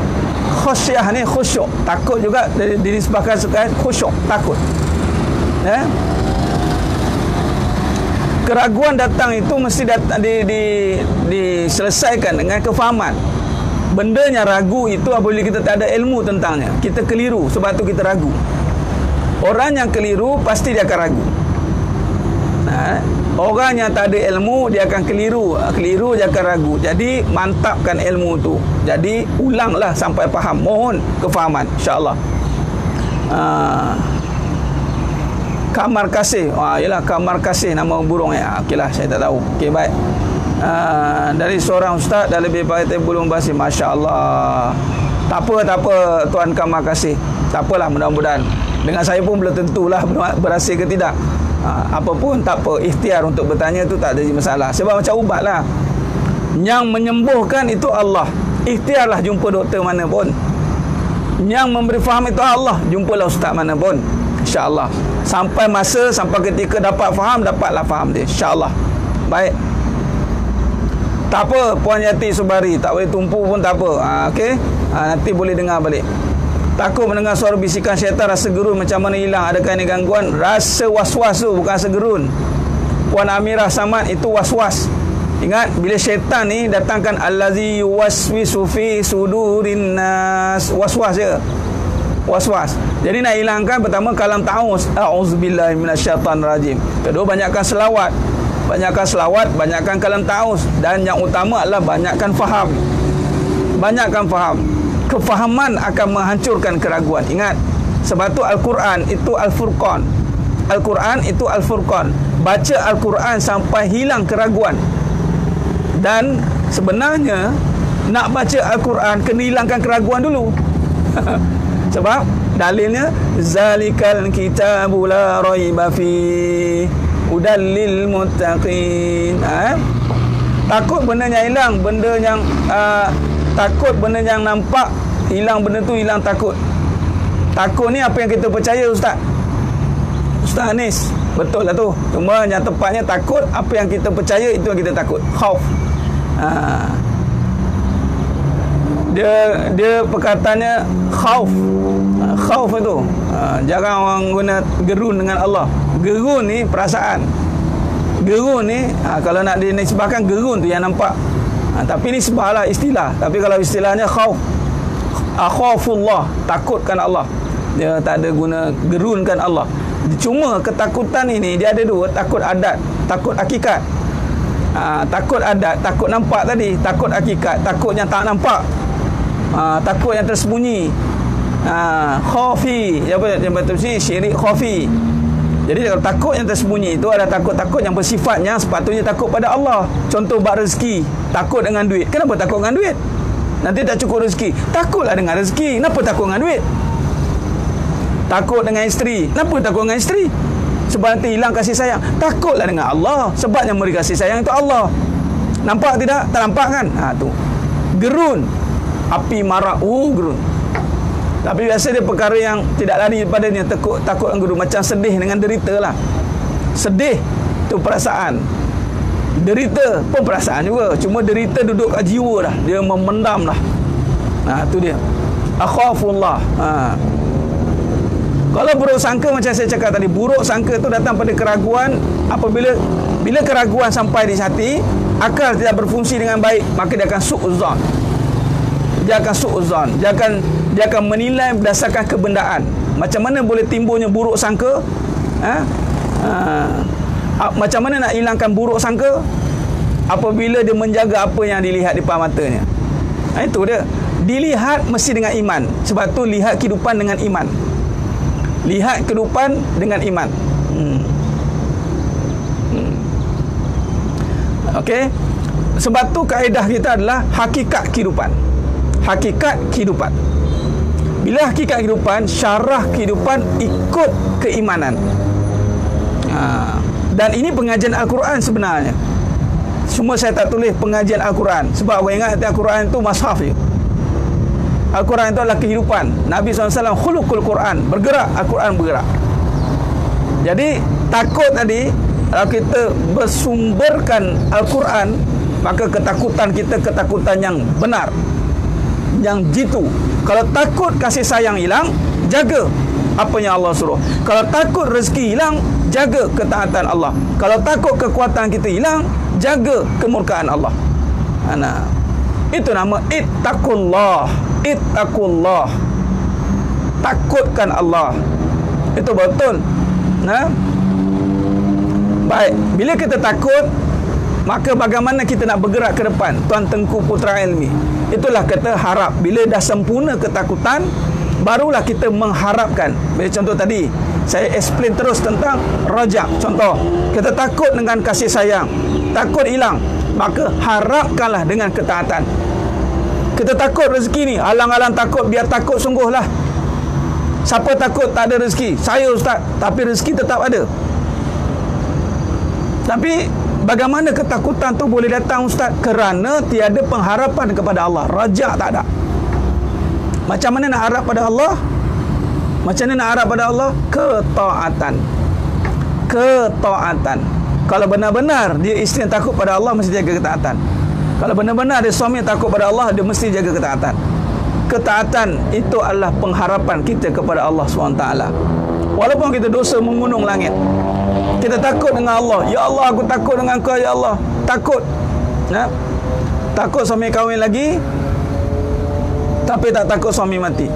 Khasyah ni khusyuk, takut juga dinisbahkan sekali khusyuk, takut. Keraguan datang itu mesti diselesaikan dengan kefahaman. Bendanya ragu itu apabila kita tak ada ilmu tentangnya, kita keliru, sebab tu kita ragu. Orang yang keliru pasti dia akan ragu. Orang yang tak ada ilmu dia akan keliru, dia akan ragu. Jadi mantapkan ilmu tu. Jadi ulanglah sampai faham. Mohon kefahaman, insya-Allah. Kamar kasih. Yalah, kamar kasih nama burung ya. Okeylah, saya tak tahu. Okey, baik. Dari seorang ustaz dah lebih pakai belum basi, masya-Allah. Tak apa tuan kamar kasih. Tak apalah, mudah-mudahan. Dengan saya pun belum tentulah berhasil ke tidak. Apa pun tak apa, ikhtiar untuk bertanya tu tak ada masalah. Sebab macam ubat lah, yang menyembuhkan itu Allah. Ikhtiarlah jumpa doktor mana pun. Yang memberi faham itu Allah. Jumpalah ustaz mana pun, insya-Allah. Sampai masa, sampai ketika dapat faham, dapatlah faham dia, insya-Allah. Baik. Tak apa Puan Yati Subari, tak boleh tumpu pun tak apa. Okey. Nanti boleh dengar balik. Takut mendengar suara bisikan syaitan, rasa gerun macam mana hilang? Adakah ini gangguan? Rasa was-was tu bukan rasa gerun. Puan Amirah Samad, itu was-was. Ingat, bila syaitan ni datangkan allazi yuwaswisu fi sudurin nas, was-was je. Was-was. Jadi nak hilangkan, pertama kalam ta'awuz, a'udzubillahi minasyaitanirrajim. Kedua, banyakkan selawat. Banyakkan kalam ta'awuz. Dan yang utama adalah banyakkan faham. Banyakkan faham. Kefahaman akan menghancurkan keraguan. Ingat, sebab tu Al-Quran itu Al-Furqan. Al-Quran itu Al-Furqan. Baca Al-Quran sampai hilang keraguan. Dan sebenarnya nak baca Al-Quran kena hilangkan keraguan dulu. Sebab dalilnya zalikal kitabu la raiba fi hudal lil muttaqin. Takut benda yang hilang, benda yang takut benda yang nampak hilang, benda tu hilang takut. Takut ni apa yang kita percaya, Ustaz Anis. Betul lah tu. Cuma yang tepatnya takut apa yang kita percaya, itu yang kita takut. Khauf. Dia perkataannya khauf. Khauf itu. Jarang orang guna gerun dengan Allah. Gerun ni perasaan. Gerun ni kalau nak dinisbahkan, gerun tu yang nampak. Tapi ni sebablah istilah. Tapi kalau istilahnya khauf, akhafullah, takutkan Allah. Dia tak ada guna gerunkan Allah. Cuma ketakutan ini dia ada dua, takut adat, takut hakikat. Takut adat, takut nampak tadi. Takut hakikat, takut yang tak nampak. Takut yang tersembunyi. Khafi, yang betul sih syirik khafi. Jadi kalau takut yang tersembunyi itu adalah takut-takut yang bersifatnya sepatutnya takut pada Allah. Contoh bab rezeki, takut dengan duit. Kenapa takut dengan duit? Nanti tak cukup rezeki. Takutlah dengan rezeki. Kenapa takut dengan duit? Takut dengan isteri. Kenapa takut dengan isteri? Sebab nanti hilang kasih sayang. Takutlah dengan Allah. Sebab yang memberi kasih sayang itu Allah. Nampak tidak? Tak nampak kan? Tu. Gerun. Api marak. Gerun. Tapi biasa dia perkara yang tidak lari daripadanya. Takut dengan gerun. Macam sedih dengan derita lah. Sedih tu perasaan. Derita pun perasaan juga. Cuma derita duduk kat jiwa dah. Dia memendam dah. Tu dia. Akhafullah. Kalau buruk sangka, macam saya cakap tadi, buruk sangka tu datang pada keraguan. Bila keraguan sampai di hati, akal tidak berfungsi dengan baik, maka dia akan su'uzan. Dia akan menilai berdasarkan kebendaan. Macam mana boleh timbulnya buruk sangka? Macam mana nak hilangkan buruk sangka? Apabila dia menjaga apa yang dilihat di depan matanya. Itu dia. Dilihat mesti dengan iman. Sebab tu lihat kehidupan dengan iman. Lihat kehidupan dengan iman. Okey. Sebab tu kaedah kita adalah hakikat kehidupan. Hakikat kehidupan. Bila hakikat kehidupan, syarah kehidupan ikut keimanan. Dan ini pengajian Al-Quran sebenarnya. Cuma saya tak tulis pengajian Al-Quran. Sebab orang ingat Al-Quran itu mushaf je. Al-Quran itu adalah kehidupan. Nabi SAW khuluqul Quran, bergerak, Al-Quran bergerak. Jadi takut tadi, kalau kita bersumberkan Al-Quran, maka ketakutan kita ketakutan yang benar, yang jitu. Kalau takut kasih sayang hilang, jaga apa yang Allah suruh. Kalau takut rezeki hilang, jaga ketaatan Allah. Kalau takut kekuatan kita hilang, jaga kemurkaan Allah. Nah, itu nama ittaqullah. Ittaqullah, takutkan Allah. Itu betul. Nah, baik, bila kita takut, maka bagaimana kita nak bergerak ke depan? Tuan Tengku Putra Ilmi, itulah kata harap. Bila dah sempurna ketakutan, barulah kita mengharapkan. Bila contoh tadi saya explain terus tentang rajak. Contoh, kita takut dengan kasih sayang, takut hilang, maka harapkanlah dengan ketaatan. Kita takut rezeki ni, alang-alang takut, biar takut sungguhlah. Siapa takut tak ada rezeki? Saya, Ustaz. Tapi rezeki tetap ada. Tapi bagaimana ketakutan tu boleh datang, Ustaz? Kerana tiada pengharapan kepada Allah. Rajak tak ada. Macam mana nak harap pada Allah? Macam mana nak harap pada Allah? Ketaatan. Ketaatan. Kalau benar-benar dia isteri yang takut pada Allah, mesti jaga ketaatan. Kalau benar-benar dia suami yang takut pada Allah, dia mesti jaga ketaatan. Ketaatan itu adalah pengharapan kita kepada Allah SWT. Walaupun kita dosa menggunung langit, kita takut dengan Allah. Ya Allah, aku takut dengan Kau, ya Allah. Takut. Ya? Takut suami kahwin lagi, tapi tak takut suami mati.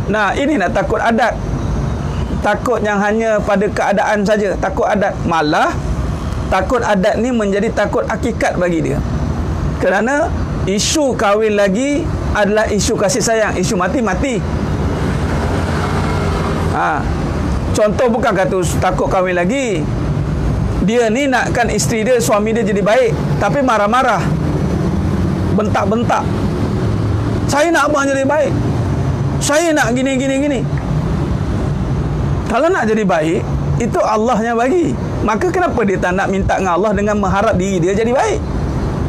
Nah, ini nak takut adat. Takut yang hanya pada keadaan saja. Takut adat. Malah takut adat ni menjadi takut hakikat bagi dia. Kerana isu kahwin lagi adalah isu kasih sayang. Isu mati. Contoh, bukan kata takut kahwin lagi. Dia ni nakkan isteri dia, suami dia jadi baik, tapi marah-marah, bentak-bentak. Saya nak abang jadi baik, saya nak gini. Kalau nak jadi baik, itu Allahnya bagi. Maka kenapa dia tak nak minta dengan Allah dengan mengharap diri dia jadi baik?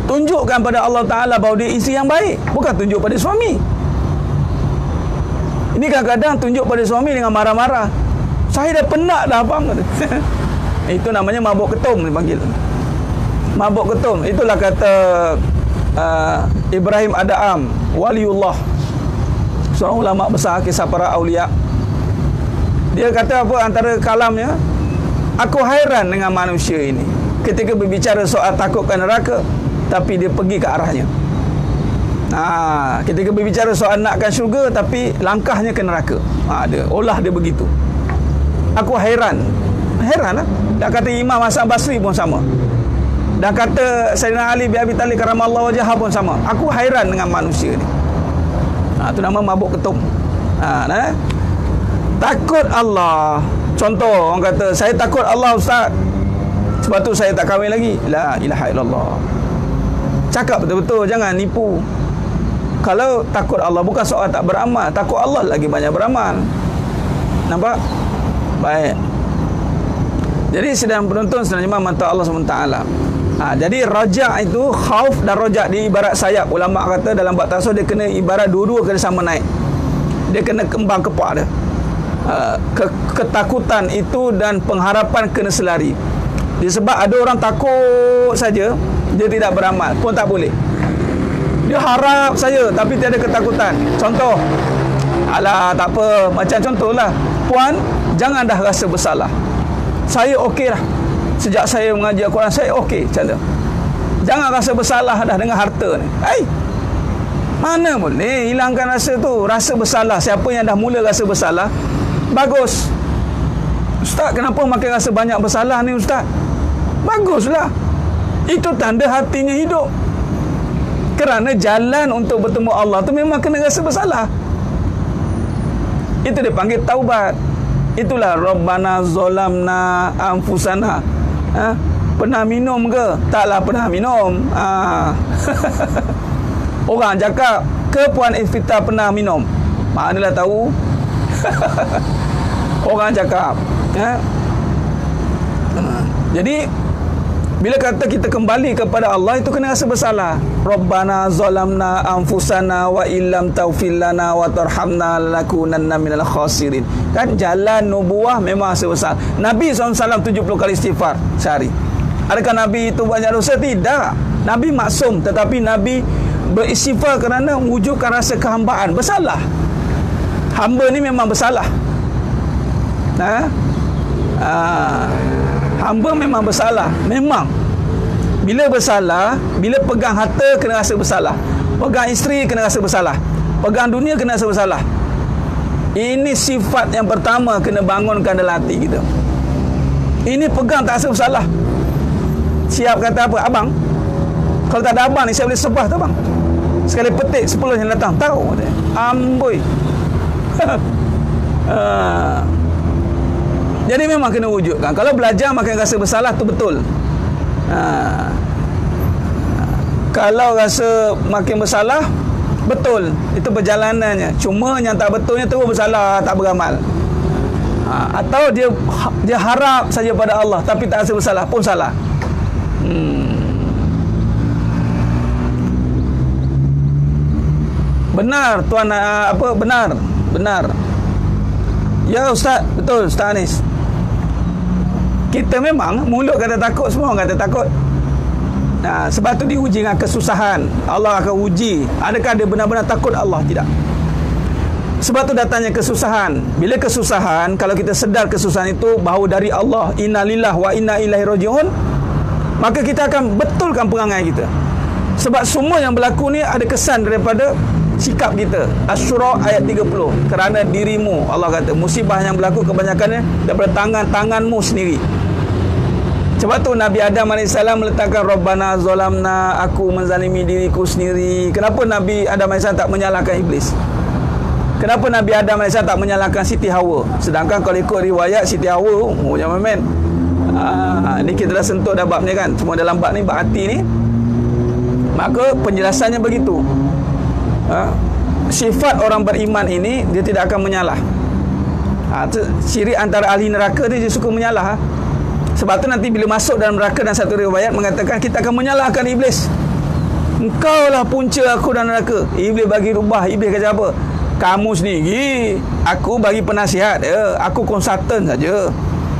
Tunjukkan pada Allah Ta'ala bahawa dia isteri yang baik, bukan tunjuk pada suami. Ini kadang-kadang tunjuk pada suami dengan marah-marah. Saya dah penat dah abang. Itu namanya mabuk ketum dipanggil. Mabuk ketum. Itulah kata Ibrahim Adham, waliullah, seorang ulama besar kisah para awliya. Dia kata apa antara kalamnya? Aku hairan dengan manusia ini ketika berbicara soal takutkan neraka, tapi dia pergi ke arahnya. Ketika berbicara soal nakkan syurga, tapi langkahnya ke neraka. Dia begitu. Aku hairan lah. Dah kata Imam Hasan Basri pun sama. Dah kata Sayyidina Ali bin Abi Talib karamallahu wajhah pun sama. Aku hairan dengan manusia ni. Itu nama mabuk ketum. Takut Allah. Contoh, orang kata saya takut Allah, Ustaz, sebab tu saya tak kahwin lagi. La ilaha illallah. Cakap betul-betul, jangan nipu. Kalau takut Allah bukan soal tak beramal, takut Allah lagi banyak beramal. Nampak? Baik. Jadi sedang penonton sedang jemaah mata Allah SWT. Jadi rajak itu, khauf dan rajak dia ibarat sayap. Ulama kata dalam bab tasawuf dia kena ibarat dua-dua kena sama naik. Dia kena kembang kepak dia. Ketakutan itu dan pengharapan kena selari. Disebab ada orang takut saja, dia tidak beramal pun tak boleh. Dia harap saya tapi tiada ketakutan. Contoh, alah tak apa, macam contohlah, puan jangan dah rasa bersalah. Saya okey lah. Sejak saya mengaji Al-Quran, saya okey macam tu. Jangan rasa bersalah dah dengan harta ni. Mana boleh hilangkan rasa tu. Rasa bersalah, siapa yang dah mula rasa bersalah, bagus. Ustaz, kenapa makin rasa banyak bersalah ni, Ustaz? Baguslah. Itu tanda hatinya hidup. Kerana jalan untuk bertemu Allah tu memang kena rasa bersalah. Itu dia panggil taubat. Itulah Rabbana zolamna anfusana. Pernah minum ke? Taklah pernah minum. Orang cakap ke Puan Iftita pernah minum, manalah tahu. Orang cakap. Jadi Bila kata kita kembali kepada Allah, itu kena rasa bersalah. Rabbana zalamna anfusana wa illam taghfir lana wa tarhamna lanakunanna minal khasirin. Kan jalan nubuah memang rasa bersalah. Nabi SAW 70 kali istighfar sehari. Adakah Nabi itu banyak dosa? Tidak. Nabi maksum, tetapi Nabi beristighfar kerana wujudkan rasa kehambaan. Bersalah. Hamba ni memang bersalah. Hamba memang bersalah. Memang. Bila bersalah, bila pegang harta kena rasa bersalah. Pegang isteri kena rasa bersalah. Pegang dunia kena rasa bersalah. Ini sifat yang pertama kena bangunkan dalam hati kita. Ini pegang tak rasa bersalah. Siap kata apa? Abang, kalau tak ada abang ni saya boleh sebah tu bang. Sekali petik 10 yang datang. Tahu kata. Amboi. Jadi memang kena wujudkan. Kalau belajar makin rasa bersalah tu betul. Kalau rasa makin bersalah, betul. Itu perjalanannya. Cuma yang tak betulnya tu bersalah, tak beramal. Atau dia harap saja pada Allah tapi tak rasa bersalah pun salah. Benar tuan, benar. Ya Ustaz, betul Ustaz Anis. Kita memang mulut kata takut, semua orang kata takut. Sebab tu diuji dengan kesusahan. Allah akan uji, adakah dia benar-benar takut Allah? Tidak. Sebab tu datangnya kesusahan. Bila kesusahan, kalau kita sedar kesusahan itu bahawa dari Allah, inna lillahi wa inna ilaihi raji'un, maka kita akan betulkan perangai kita. Sebab semua yang berlaku ni ada kesan daripada sikap kita. Asy-Syura ayat 30. Kerana dirimu, Allah kata, musibah yang berlaku kebanyakannya daripada tanganmu sendiri. Sebab tu Nabi Adam AS meletakkan Rabbana zalamna, aku menzalimi diriku sendiri. Kenapa Nabi Adam AS tak menyalahkan iblis? Kenapa Nabi Adam AS tak menyalahkan Siti Hawa? Sedangkan kalau ikut riwayat Siti Hawa, jangan main. Ni kita dah sentuh dah bab ni kan. Semua dalam bab ni, bab hati ni. Maka penjelasannya begitu. Sifat orang beriman ini, dia tidak akan menyalah. Ciri antara ahli neraka dia suka menyalah. Sebab tu nanti bila masuk dalam neraka, dan satu riwayat mengatakan kita akan menyalahkan iblis. Engkau lah punca aku dalam neraka. Iblis bagi rubah. Iblis kata apa? Kamu sendiri, aku bagi penasihat, aku konsultan saja,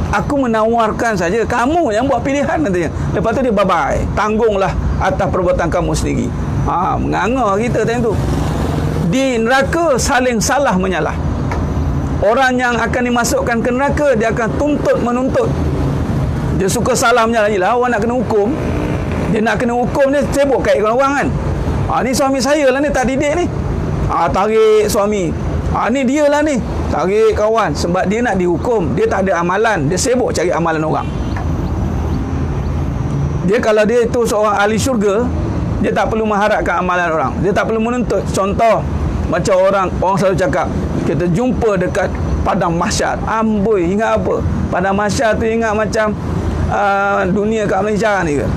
aku menawarkan saja, kamu yang buat pilihan nantinya. Lepas tu dia bye-bye, tanggunglah atas perbuatan kamu sendiri. Menganga kita time tu. Di neraka saling salah menyalah. Orang yang akan dimasukkan ke neraka, dia akan tuntut menuntut. Dia suka salah menyalah. Yelah, orang nak kena hukum, dia nak kena hukum, dia sibuk kaitkan orang kan. Ni suami saya lah ni, tak didik ni. Tarik suami. Ni dia lah ni, tarik kawan. Sebab dia nak dihukum, dia tak ada amalan, dia sibuk cari amalan orang. Dia kalau dia itu seorang ahli syurga, dia tak perlu mengharapkan amalan orang, dia tak perlu menuntut. Contoh macam orang selalu cakap, kita jumpa dekat padang mahsyar. Amboi, ingat apa? Padang mahsyar tu ingat macam dunia kat Malaysia ni ke?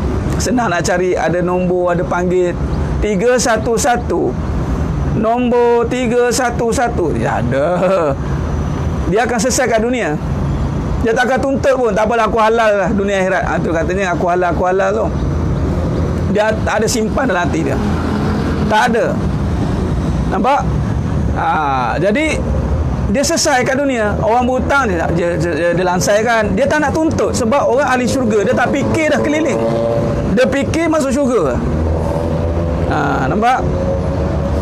Senang nak cari, ada nombor, ada panggil 311, nombor 311. Ya ada. Dia akan selesai kat dunia. Dia tak akan tuntut pun. Tak apalah, aku halal lah dunia akhirat. Tu katanya aku halal tu. Dia tak ada simpan dalam hati dia. Tak ada. Nampak? Jadi dia selesai kat dunia. Orang berhutang dia lansaikan. Dia tak nak tuntut. Sebab orang ahli syurga, dia tak fikir dah keliling. Dia fikir masuk syurga. Nampak?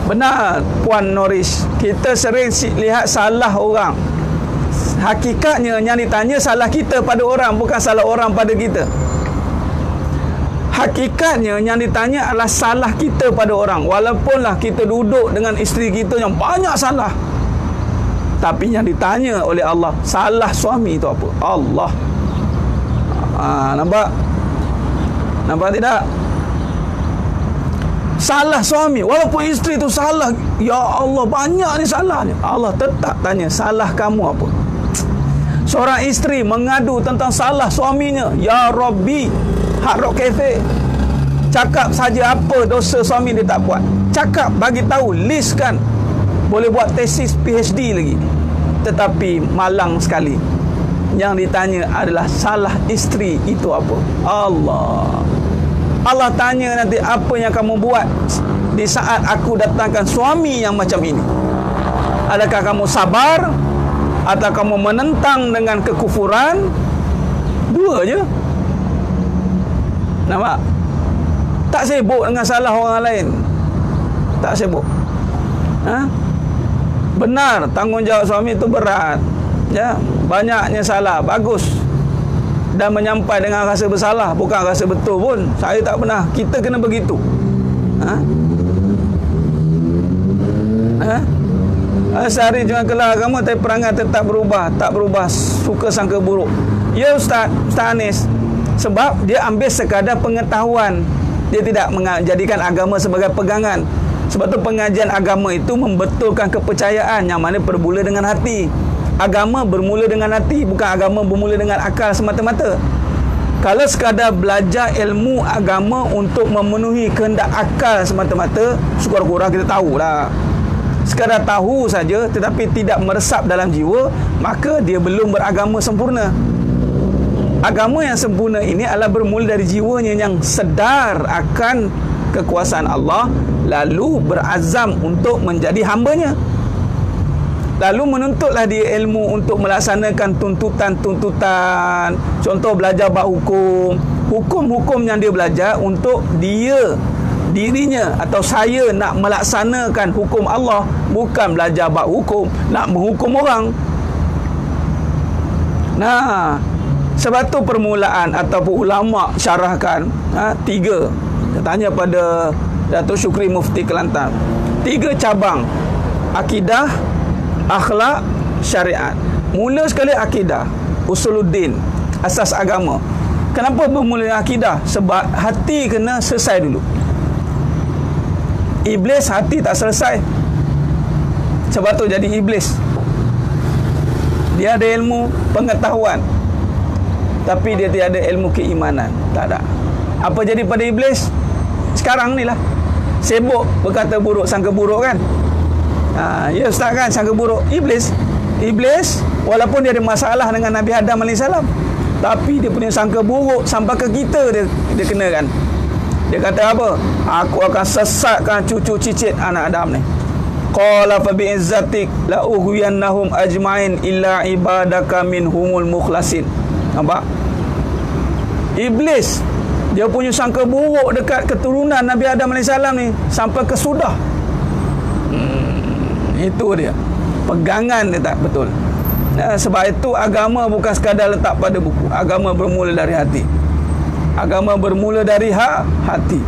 Benar Puan Norris, kita sering lihat salah orang. Hakikatnya yang ditanya salah kita pada orang, bukan salah orang pada kita. Hakikatnya yang ditanya adalah salah kita pada orang. Walaupunlah kita duduk dengan isteri kita yang banyak salah, tapi yang ditanya oleh Allah, salah suami itu apa? Allah. Nampak? Nampak tidak? Salah suami, walaupun isteri tu salah, ya Allah banyak ni salahnya, Allah tetap tanya, salah kamu apa? Seorang isteri mengadu tentang salah suaminya, ya Rabbi, hak rok kafe. Cakap saja apa dosa suami dia tak buat. Cakap, bagi tahu, listkan. Boleh buat tesis PhD lagi. Tetapi malang sekali. Yang ditanya adalah salah isteri itu apa? Allah tanya nanti, apa yang kamu buat di saat aku datangkan suami yang macam ini? Adakah kamu sabar atau kamu menentang dengan kekufuran? Dua je. Nampak? Tak sibuk dengan salah orang lain. Tak sibuk. Benar, tanggungjawab suami itu berat. Ya, banyaknya salah, bagus. Dan menyampai dengan rasa bersalah, bukan rasa betul pun. Saya tak pernah. Kita kena begitu. Sehari jangan kelah agama, tapi perangai tetap berubah. Tak berubah, suka sangka buruk. Ya Ustaz Anis, sebab dia ambil sekadar pengetahuan. Dia tidak menjadikan agama sebagai pegangan. Sebab tu pengajian agama itu membetulkan kepercayaan, yang mana bermula dengan hati. Agama bermula dengan hati, bukan agama bermula dengan akal semata-mata. Kalau sekadar belajar ilmu agama untuk memenuhi kehendak akal semata-mata, syukur-kurang kita tahulah. Sekadar tahu saja tetapi tidak meresap dalam jiwa, maka dia belum beragama sempurna. Agama yang sempurna ini adalah bermula dari jiwanya yang sedar akan kekuasaan Allah, lalu berazam untuk menjadi hambanya. Lalu menuntutlah dia ilmu untuk melaksanakan tuntutan-tuntutan. Contoh belajar bab hukum. Hukum-hukum yang dia belajar untuk dirinya atau saya nak melaksanakan hukum Allah, bukan belajar bab hukum nak menghukum orang. Nah, sebab tu permulaan ataupun ulama syarahkan 3. Dia tanya pada Datuk Syukri Mufti Kelantan. 3 cabang: akidah, akhlak, syariat. Mula sekali akidah, usuluddin, asas agama. Kenapa bermula dengan akidah? Sebab hati kena selesai dulu. Iblis hati tak selesai, sebab tu jadi iblis. Dia ada ilmu pengetahuan, tapi dia tiada ilmu keimanan. Tak ada. Apa jadi pada iblis? Sekarang ni lah, sibuk berkata buruk, sangka buruk kan. Ya Ustaz kan, sangka buruk. Iblis walaupun dia ada masalah dengan Nabi Adam AS, tapi dia punya sangka buruk sampai ke kita dia kena kan. Dia kata apa? Aku akan sesatkan cucu cicit anak Adam ni. Qala fa bi izzatik la ughwiyannahum ajmain illa ibadaka minhumul mukhlasin. Nampak? Iblis dia punya sangka buruk dekat keturunan Nabi Adam AS ni sampai ke sudah. Itu dia, pegangan dia tak betul. Sebab itu agama bukan sekadar letak pada buku. Agama bermula dari hati. Agama bermula dari hati.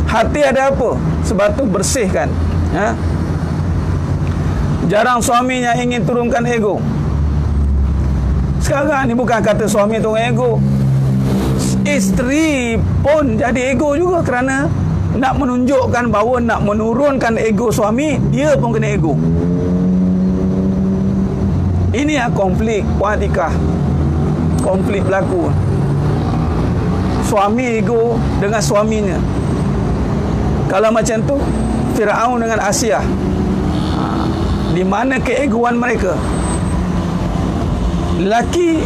Hati ada apa? Sebab tu bersihkan. Jarang suami yang ingin turunkan ego. Sekarang ni bukan kata suami turun ego, isteri pun jadi ego juga, kerana nak menunjukkan bahawa nak menurunkan ego suami, dia pun kena ego. Ini yang konflik wanita. Konflik berlaku. Suami ego dengan suaminya. Kalau macam tu, Firaun dengan Asia, di mana keegoan mereka? Lelaki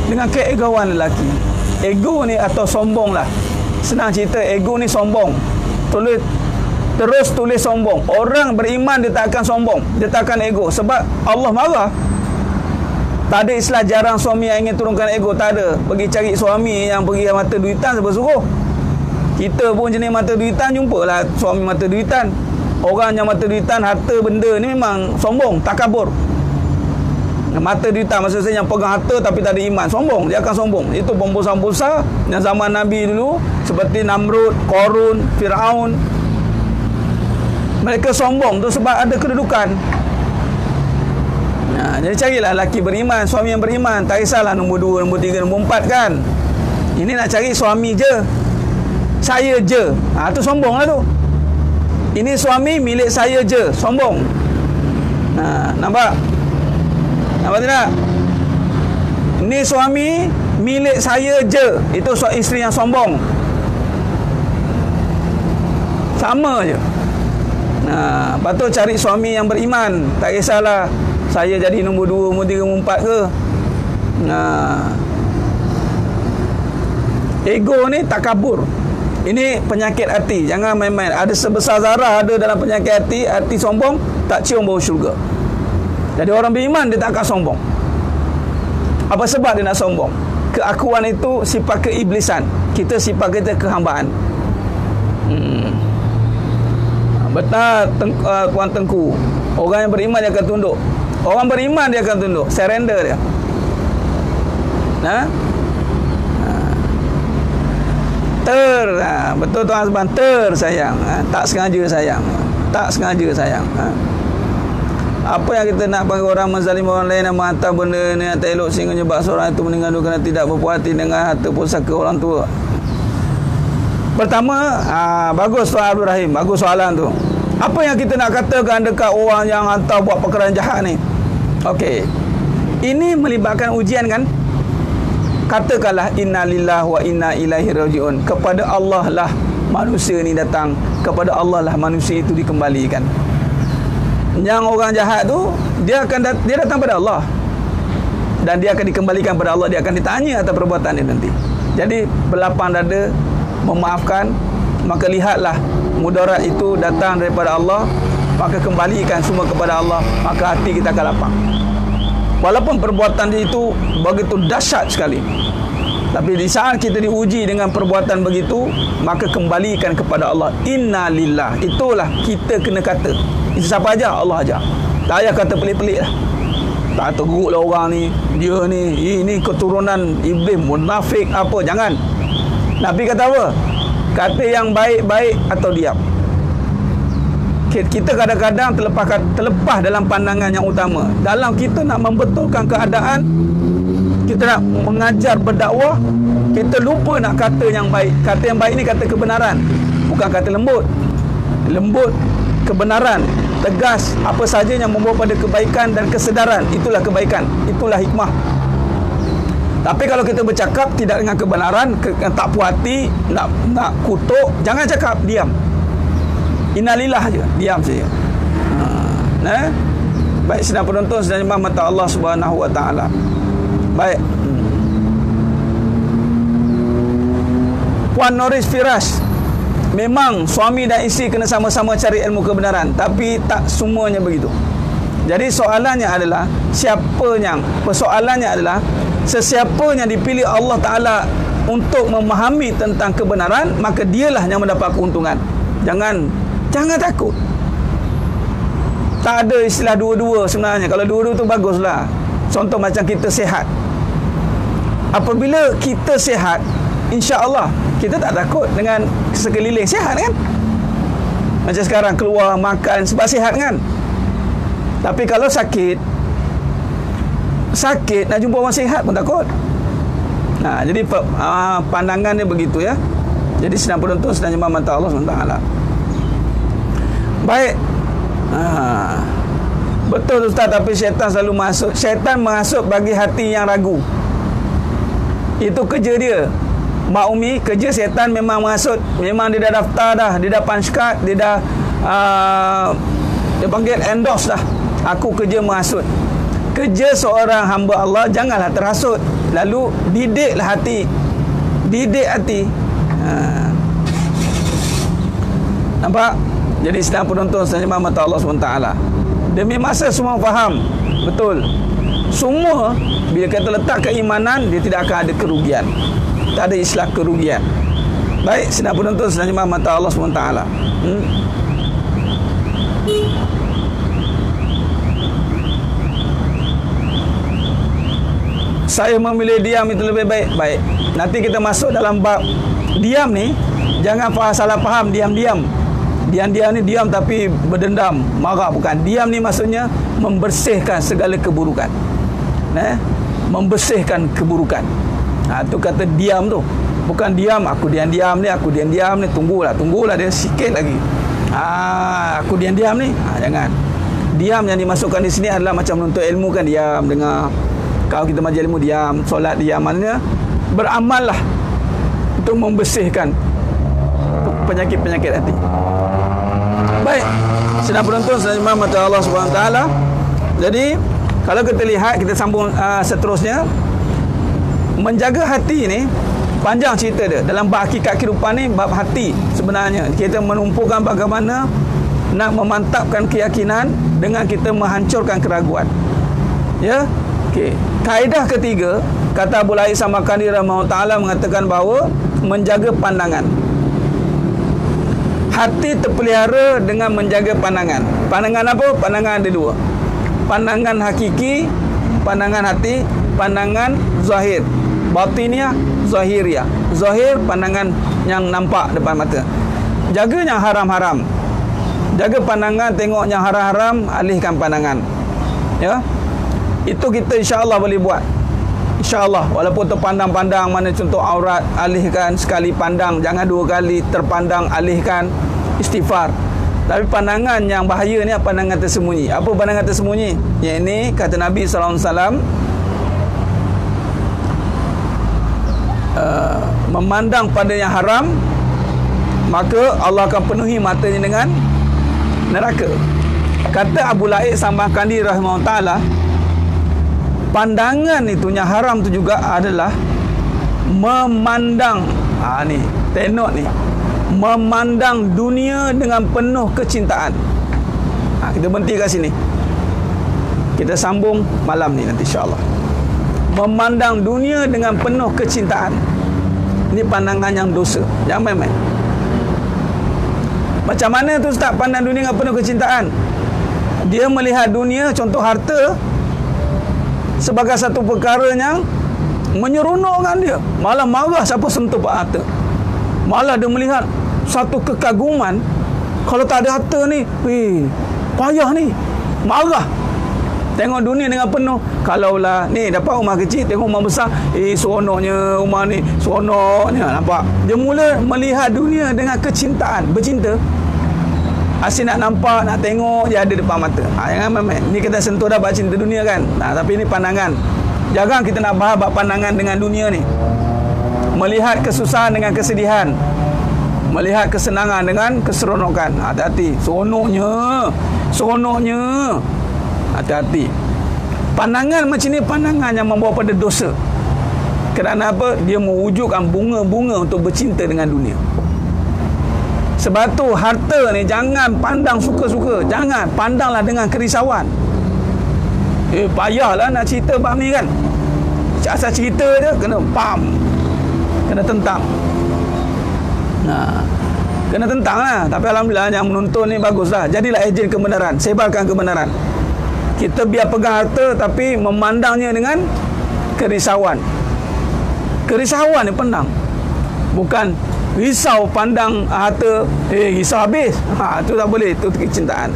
dengan keegoan lelaki. Ego ni atau sombong lah. Senang cerita, ego ni sombong. Terus tulis sombong. Orang beriman dia tak akan sombong, dia tak akan ego, sebab Allah marah. Tak ada istilah jarang suami yang ingin turunkan ego, tak ada. Pergi cari suami yang pergi mata duitan siapa suruh. Kita pun jenis mata duitan, jumpalah suami mata duitan. Orang yang mata duitan, harta benda ni memang sombong, takabur. Mata duitan maksudnya yang pegang harta tapi tak ada iman, sombong, dia akan sombong. Itu pembosa-pembosa yang zaman Nabi dulu, seperti Namrud, Qarun, Firaun. Mereka sombong tu sebab ada kedudukan. Jadi carilah lelaki beriman, suami yang beriman. Tak kisahlah nombor 2, nombor 3, nombor 4 kan. Ini nak cari suami je, saya je. Tu sombong lah tu. Ini suami milik saya je, sombong. Nampak? Nampak tidak? Ini suami milik saya je, itu isteri yang sombong. Sama je. Lepas tu cari suami yang beriman. Tak kisahlah saya jadi nombor 2, nombor 3, nombor 4 ke. Ego ni takabur. Ini penyakit hati. Jangan main-main. Ada sebesar zarah ada dalam penyakit hati. Hati sombong, tak cium bau syurga. Jadi orang beriman dia tak akan sombong. Apa sebab dia nak sombong? Keakuan itu sifat keiblisan. Kita sifat kita kehambaan. Betul Tuan Tengku. Orang yang beriman dia akan tunduk. Orang beriman dia akan tunduk. Surrender dia. Betul Tuan Azman, sayang. Tak sengaja sayang. Tak sengaja sayang. Apa yang kita nak bagi orang menzalim orang lain dan menghantar benda ni yang tak elok sehingga menyebab seorang itu meninggal kerana tidak berpuas hati dengan harta pusaka orang tua. Pertama, bagus Tuan Abdul Rahim, bagus soalan tu. Apa yang kita nak katakan dekat orang yang hantar buat perkara jahat ni? Okey. Ini melibatkan ujian kan? Katakanlah innalillahi wa inna ilaihi rajiun. Kepada Allah lah manusia ni datang, kepada Allah lah manusia itu dikembalikan. Yang orang jahat tu dia datang pada Allah dan dia akan dikembalikan pada Allah. Dia akan ditanya atas perbuatan dia nanti. Jadi berlapang dada, memaafkan, maka lihatlah mudarat itu datang daripada Allah, maka kembalikan semua kepada Allah, maka hati kita akan lapang. Walaupun perbuatan dia itu begitu dahsyat sekali, tapi di saat kita diuji dengan perbuatan begitu, maka kembalikan kepada Allah. Inna lillah. Itulah kita kena kata. Itu siapa aja? Allah aja. Tak payah kata pelik-pelik lah. Tak teruk lah orang ni, dia ni, ini keturunan iblis, munafik apa. Jangan. Nabi kata apa? Kata yang baik-baik atau diam. Kita kadang-kadang terlepas dalam pandangan yang utama. Dalam kita nak membetulkan keadaan, kita nak mengajar berdakwah, kita lupa nak kata yang baik. Kata yang baik ni kata kebenaran, bukan kata lembut. Lembut, kebenaran, tegas, apa saja yang membawa pada kebaikan dan kesedaran, itulah kebaikan, itulah hikmah. Tapi kalau kita bercakap tidak dengan kebenaran, tak puas hati, nak kutuk, jangan cakap, diam. Innalillah je, diam saja. Baik sedang penonton, sedang jemaah mata Allah Subhanahu wa taala. Baik. Puan Noris Firas, memang suami dan isteri kena sama-sama cari ilmu kebenaran, tapi tak semuanya begitu. Jadi soalannya adalah persoalannya adalah sesiapa yang dipilih Allah Taala untuk memahami tentang kebenaran, maka dialah yang mendapat keuntungan. Jangan takut. Tak ada istilah dua-dua sebenarnya. Kalau dua-dua tu baguslah. Contoh macam kita sihat. Apabila kita sihat, insya-Allah kita tak takut dengan sekeliling sihat kan? Macam sekarang keluar makan sebab sihat kan? Tapi kalau sakit nak jumpa orang sihat pun takut. Jadi pandangannya begitu ya. Jadi sedang penonton, sedang jemaah mata Allah SWT. Baik. Betul Ustaz, tapi syaitan selalu masuk. Syaitan menghasut bagi hati yang ragu. Itu kerja dia. Mak Umi, kerja syaitan memang menghasut. Memang dia dah daftar dah, dia dah punch card, dia dah dia panggil endorse dah. Aku kerja menghasut. Kerja seorang hamba Allah janganlah terhasut. Lalu didiklah hati. Didik hati. Nampak? Jadi sedang penonton, sedang jemaah mata Allah SWT. Demi masa semua faham. Betul. Semua bila kita letak keimanan, dia tidak akan ada kerugian. Tak ada istilah kerugian. Baik, sedang penonton, sedang jemaah mata Allah SWT. Saya memilih diam itu lebih baik. Baik. Nanti kita masuk dalam bab diam ni. Jangan salah faham diam-diam. Diam-diam ni diam tapi berdendam, marah, bukan. Diam ni maksudnya membersihkan segala keburukan. Membersihkan keburukan. Tu kata diam tu. Bukan diam, aku diam-diam ni, aku diam-diam ni, tunggulah dia sikit lagi. Aku diam-diam ni. Jangan. Diam yang dimasukkan di sini adalah macam menuntut ilmu kan, diam, dengar. Kalau kita majlis ilmu diam, solat diam, maknanya beramallah untuk membersihkan penyakit-penyakit hati. Baik, sedang penonton, sedang jemaah mata Allah SWT. Jadi kalau kita lihat, kita sambung seterusnya. menjaga hati ni panjang cerita dia. Dalam bab hakikat kehidupan ni, bab hati sebenarnya kita menumpukan bagaimana nak memantapkan keyakinan dengan kita menghancurkan keraguan. Ya. Okey. Kaedah ketiga, kata Abu Laith Samarkandi rahimahullah taala mengatakan bahawa menjaga pandangan. Hati terpelihara dengan menjaga pandangan. Pandangan apa? Pandangan ada dua. Pandangan hakiki, pandangan hati, pandangan zahir. Batiniah, zahiriah. Zahir, pandangan yang nampak depan mata. Jaga yang haram-haram. Jaga pandangan, tengok yang haram-haram, alihkan pandangan. Ya. Itu kita insya-Allah boleh buat. InsyaAllah, walaupun terpandang-pandang mana contoh aurat, alihkan sekali pandang, jangan dua kali terpandang, alihkan, istighfar. Tapi pandangan yang bahaya ni pandangan tersembunyi. Apa pandangan tersembunyi? Yang ini kata Nabi SAW, memandang pada yang haram, maka Allah akan penuhi matanya dengan neraka. Kata Abu Laith Samarkandi rahimahullah ta'ala, pandangan itu yang haram itu juga adalah memandang, ni tengok ni, memandang dunia dengan penuh kecintaan. Kita berhenti kat sini, kita sambung malam ni nanti insya-Allah. Memandang dunia dengan penuh kecintaan, ini pandangan yang dosa, jangan main-main. Macam mana tu Ustaz pandang dunia dengan penuh kecintaan? Dia melihat dunia, contoh harta, sebagai satu perkara yang menyeronokkan dia. Malah marah siapa sentuh pak harta. Malah dia melihat satu kekaguman, kalau tak ada harta ni, payah ni, marah. Tengok dunia dengan penuh. Kalaulah ni dapat rumah kecil, tengok rumah besar, seronoknya rumah ni, seronoknya, nampak. Dia mula melihat dunia dengan kecintaan, bercinta. Asyik nak nampak, nak tengok je ada depan mata. Jangan main-main. Ni kita sentuh dah bab cinta dunia kan. Tapi ni pandangan. Jangan kita nak bahas bab pandangan dengan dunia ni. Melihat kesusahan dengan kesedihan, melihat kesenangan dengan keseronokan. Hati-hati. Seronoknya. Hati-hati. Pandangan macam ni pandangan yang membawa pada dosa. Kerana apa? Dia mewujudkan bunga-bunga untuk bercinta dengan dunia. Sebab tu harta ni jangan pandang suka-suka. Jangan, pandanglah dengan kerisauan. Payahlah nak cerita bab ni kan. Asal cerita je kena kena tentang. Kena tentang lah. Tapi alhamdulillah yang menonton ni baguslah. Jadilah ejen kebenaran, sebarkan kebenaran. Kita biar pegang harta tapi memandangnya dengan kerisauan. Kerisauan ni pandang, bukan risau pandang harta, risau habis. Itu tak boleh, itu kecintaan.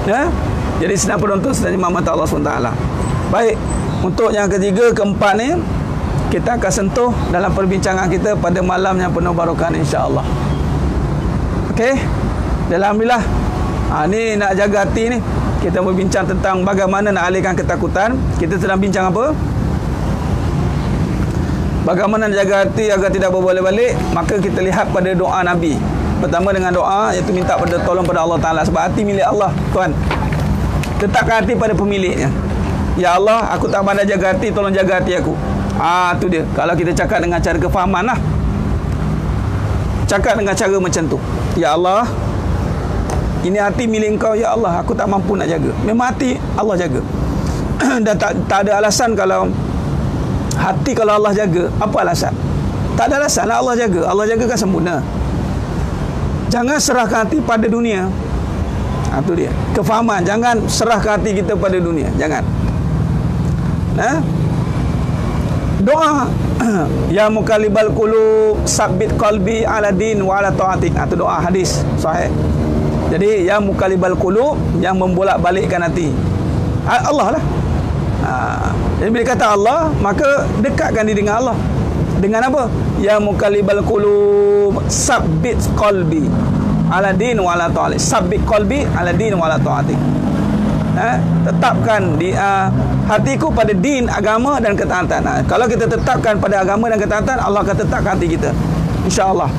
Ya? Jadi sedang penonton, sedang mata Allah SWT. Baik, untuk yang ketiga, keempat ni kita akan sentuh dalam perbincangan kita pada malam yang penuh barakah insya-Allah. Okey. Alhamdulillah. Ni nak jaga hati ni. Kita berbincang tentang bagaimana nak alihkan ketakutan. Kita sedang bincang apa? Bagaimana jaga hati agar tidak berbalik-balik. Maka kita lihat pada doa Nabi. Pertama dengan doa, iaitu minta pada tolong pada Allah Ta'ala. Sebab hati milik Allah, Tuan. Tetapkan hati pada pemiliknya. Ya Allah, aku tak pandai jaga hati, tolong jaga hati aku. Tu dia. Kalau kita cakap dengan cara kefahaman lah. Cakap dengan cara macam tu. Ya Allah, ini hati milik Engkau, ya Allah, aku tak mampu nak jaga. Memang hati Allah jaga. Dan tak ada alasan kalau hati kalau Allah jaga. Apa alasan? Tak ada alasan lah Allah jaga. Allah jaga kan sempurna. Jangan serahkan hati pada dunia. Itu dia. Kefahaman. Jangan serahkan hati kita pada dunia. Jangan. Doa ya mukallibal qulub sabbit qalbi ala din wa ala taatik. Itu doa hadis sahih. Jadi ya mukallibal qulub, yang membolak-balikkan hati, Allah lah. Jadi bila kata Allah, maka dekatkan diri dengan Allah. Dengan apa? Ya mukallibal qulub sabbit qalbi ala din wa ala taatik. Sabbit qalbi ala din wa ala taatik. Tetapkan di hatiku pada din, agama dan ketaatan. Kalau kita tetapkan pada agama dan ketaatan, Allah akan tetapkan hati kita. InsyaAllah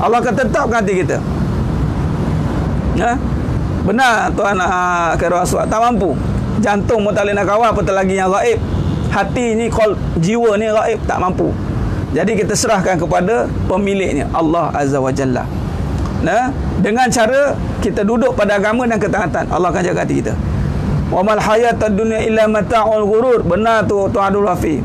Allah akan tetapkan hati kita. Benar Tuan Khairul Aswad, tak mampu. Jantung mu tak boleh nak kawal, apatah lagi yang gaib. hati ni, jiwa ni gaib, tak mampu. Jadi kita serahkan kepada pemiliknya, Allah Azza wa Jalla. Nah, dengan cara kita duduk pada agama dan ketaatan, Allah akan jaga hati kita. Wa mal hayatud dunya illa mata'ul ghurur. Benar tu Tuan Abdul Wafi.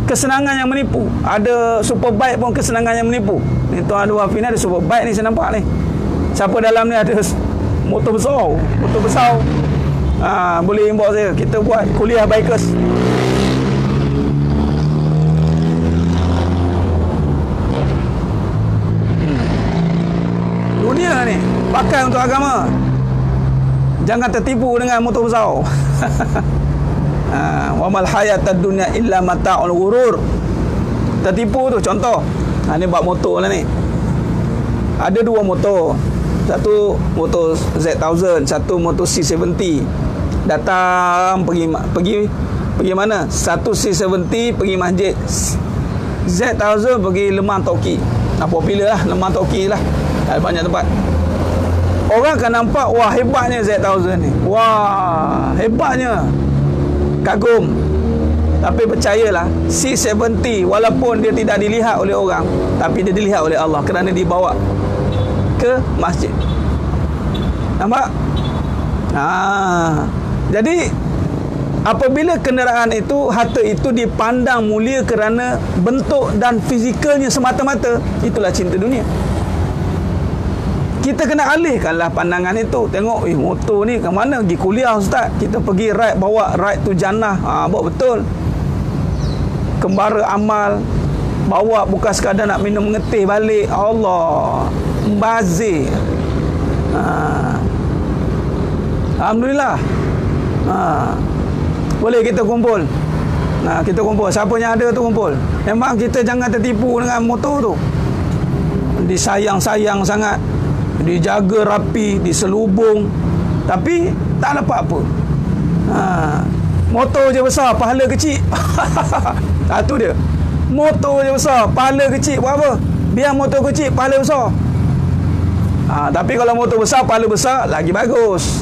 Kesenangan yang menipu. Ada super bike pun kesenangan yang menipu. Ni Tuan Abdul Wafi ni ada super bike ni, saya nampak ni. Siapa dalam ni ada motor besar, boleh inbox saya, kita buat kuliah bikers. Dunia ni pakai untuk agama. Jangan tertipu dengan motor besar. Wa mal hayatud dunya illa mata'ul ghurur. Tertipu tu contoh. Ni buat motor lah ni. Ada dua motor. Satu motor Z1000, satu motor C70. Datang pergi mana? Satu C70 pergi masjid. Z1000 pergi Lemah Toki. Popular lah Lemah Toki lah. Ada banyak tempat. Orang akan nampak, wah hebatnya Z1000 ni. Wah, hebatnya. Kagum. Tapi percayalah, C70 walaupun dia tidak dilihat oleh orang, tapi dia dilihat oleh Allah kerana dibawa ke masjid. Nampak? Jadi apabila kenderaan itu, harta itu dipandang mulia kerana bentuk dan fizikalnya semata-mata, itulah cinta dunia. Kita kena alihkanlah pandangan itu. Tengok, motor ni ke mana? Pergi kuliah ustaz. Kita pergi ride, bawa ride tu jannah. Bawa betul. Kembara amal. Bawa bukan sekadar nak minum mengetih balik. Allah. Bazir. Alhamdulillah. Boleh kita kumpul. Kita kumpul. Siapa yang ada tu kumpul. Memang kita jangan tertipu dengan motor tu. Disayang-sayang sangat. Dijaga rapi, diselubung, tapi tak dapat apa. Motor je besar, pahala kecil. Tu dia. Motor je besar, pahala kecil. Buat apa? Biar motor kecil, pahala besar. Tapi kalau motor besar, pahala besar, lagi bagus.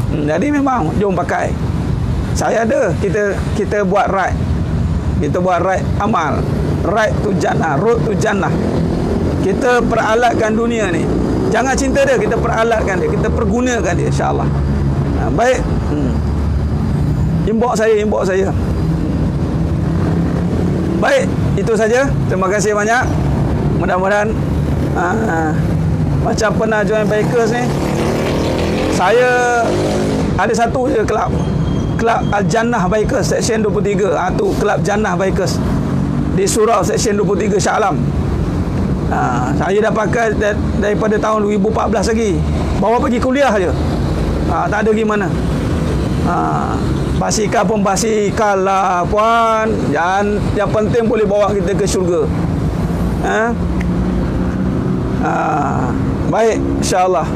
Jadi memang jom pakai. Saya ada, kita buat ride. Kita buat ride amal. Ride tu jannah, road tu jannah. Kita peralatkan dunia ni. Jangan cinta dia, kita peralatkan dia, kita pergunakan dia, insya-Allah. Baik. Inbox saya. Baik, itu saja. Terima kasih banyak. Mudah-mudahan macam pernah join bikers ni, saya ada satu je kelab Al-Jannah Bikers Seksyen 23. Tu kelab Jannah Bikers di Surau Seksyen 23 Shah Alam. Saya dah pakai daripada tahun 2014 lagi. Bawa pergi kuliah je. Tak ada gimana. Basikal pun basikal lah puan. Yang penting boleh bawa kita ke syurga. Baik, insya-Allah.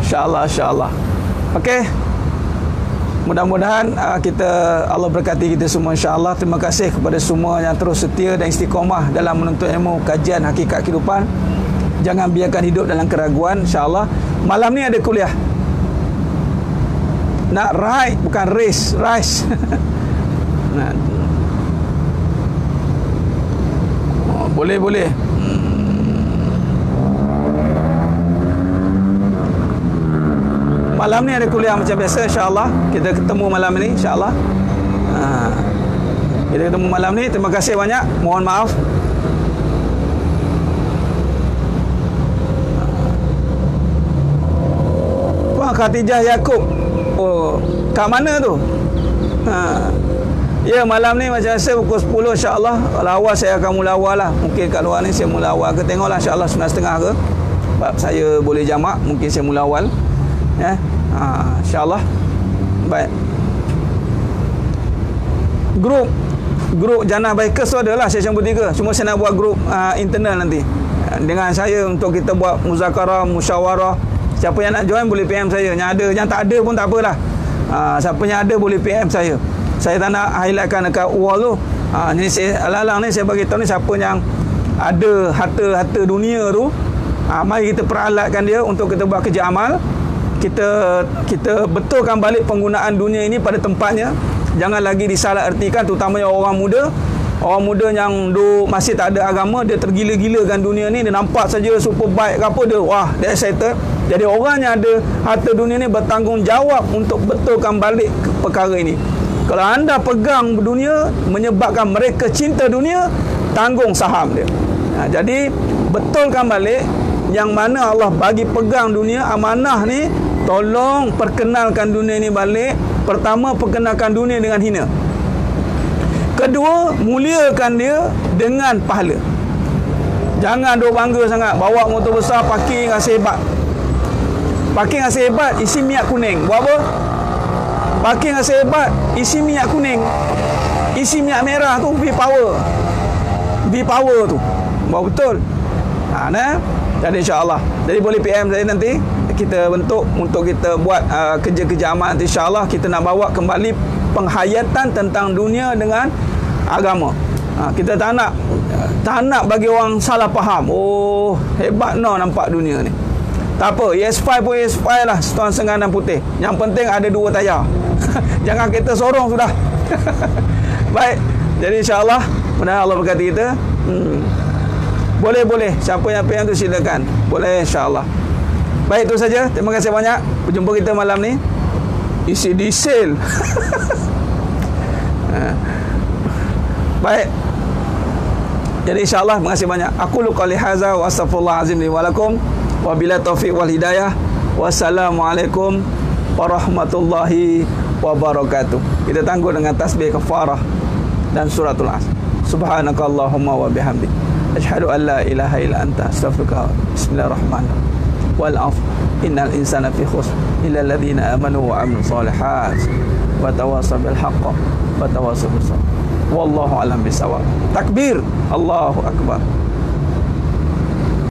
InsyaAllah. Okey. Mudah-mudahan Allah berkati kita semua, insya-Allah. Terima kasih kepada semua yang terus setia dan istiqamah dalam menuntut ilmu kajian hakikat kehidupan. Jangan biarkan hidup dalam keraguan, insya-Allah. Malam ni ada kuliah. Nak ride bukan race. Boleh. Malam ni ada kuliah macam biasa, insya-Allah. Kita ketemu malam ni, insya-Allah. Kita ketemu malam ni. Terima kasih banyak. Mohon maaf. Puan Khatijah Yaakob. Oh, kat mana tu? Ya, malam ni macam biasa pukul 10, insya-Allah. Kalau awal saya akan mula awal lah. Mungkin kat luar ni saya mula awal ke. Tengoklah, insya-Allah 9.30 ke. Sebab saya boleh jamak, mungkin saya mula awal. Ya. InsyaAllah. Baik. Grup Jannah Bikers tu adalah Seksyen 3. Cuma saya nak buat grup internal nanti dengan saya untuk kita buat muzakarah, musyawarah. Siapa yang nak join boleh PM saya. Yang tak ada pun tak apalah. Siapa yang ada boleh PM saya. Saya tak nak highlightkan dekat wall tu. Ni saya alang-alang ni saya bagi tahu ni, siapa yang ada harta dunia tu, Mari kita peralatkan dia untuk kita buat kerja amal. Kita betulkan balik penggunaan dunia ini pada tempatnya. Jangan lagi disalah artikan, terutamanya orang muda. Orang muda yang masih tak ada agama, dia tergila-gilakan dunia ni. Dia nampak saja super bike ke apa, dia excited. Jadi orang yang ada harta dunia ni bertanggungjawab untuk betulkan balik perkara ini. Kalau anda pegang dunia, menyebabkan mereka cinta dunia, tanggung saham dia. Jadi betulkan balik yang mana Allah bagi pegang dunia, amanah ni. Tolong perkenalkan dunia ni balik. Pertama, perkenalkan dunia dengan hina. Kedua, muliakan dia dengan pahala. Jangan duk bangga sangat, bawa motor besar, parking rasa hebat. Parking rasa hebat, isi minyak kuning. Buat apa? Parking rasa hebat, isi minyak kuning. Isi minyak merah tu V-Power. V-Power tu. Buat betul. Jadi insya-Allah. Jadi boleh PM saya nanti, kita bentuk untuk kita buat kerja-kerja amal nanti, insya-Allah kita nak bawa kembali penghayatan tentang dunia dengan agama. Kita tak nak bagi orang salah faham. Oh, hebat nampak dunia ni. Tak apa, ES5 pun ES5 lah, setuan senganan putih. Yang penting ada 2 tayar. Jangan kereta sorong sudah. Baik. Jadi insya-Allah, mudah-mudahan Allah berkati kita. Boleh. Siapa yang PM tu silakan. Boleh, insya-Allah. Baik, itu saja. Terima kasih banyak. Berjumpa kita malam ni. Isi diesel. Baik. Jadi insya-Allah, terima kasih banyak. Aku qouli hadza wa astaghfirullah azim li wa lakum. Wa bila taufiq wal hidayah. Wassalamualaikum warahmatullahi wabarakatuh. Kita tangguh dengan tasbih kafarah dan suratul Asr. Subhanakallahumma wa bihamdik, asyhadu an la ilaha illa anta, astaghfiruka. Bismillahirrahmanirrahim. Wal 'asr innal insana fi khusr illa alladhina amanu wa 'amilus solihat wa tawassaw bil haqq wa tawassaw bis sabr. Wallahu a'lam bisawab. Takbir, Allahu akbar.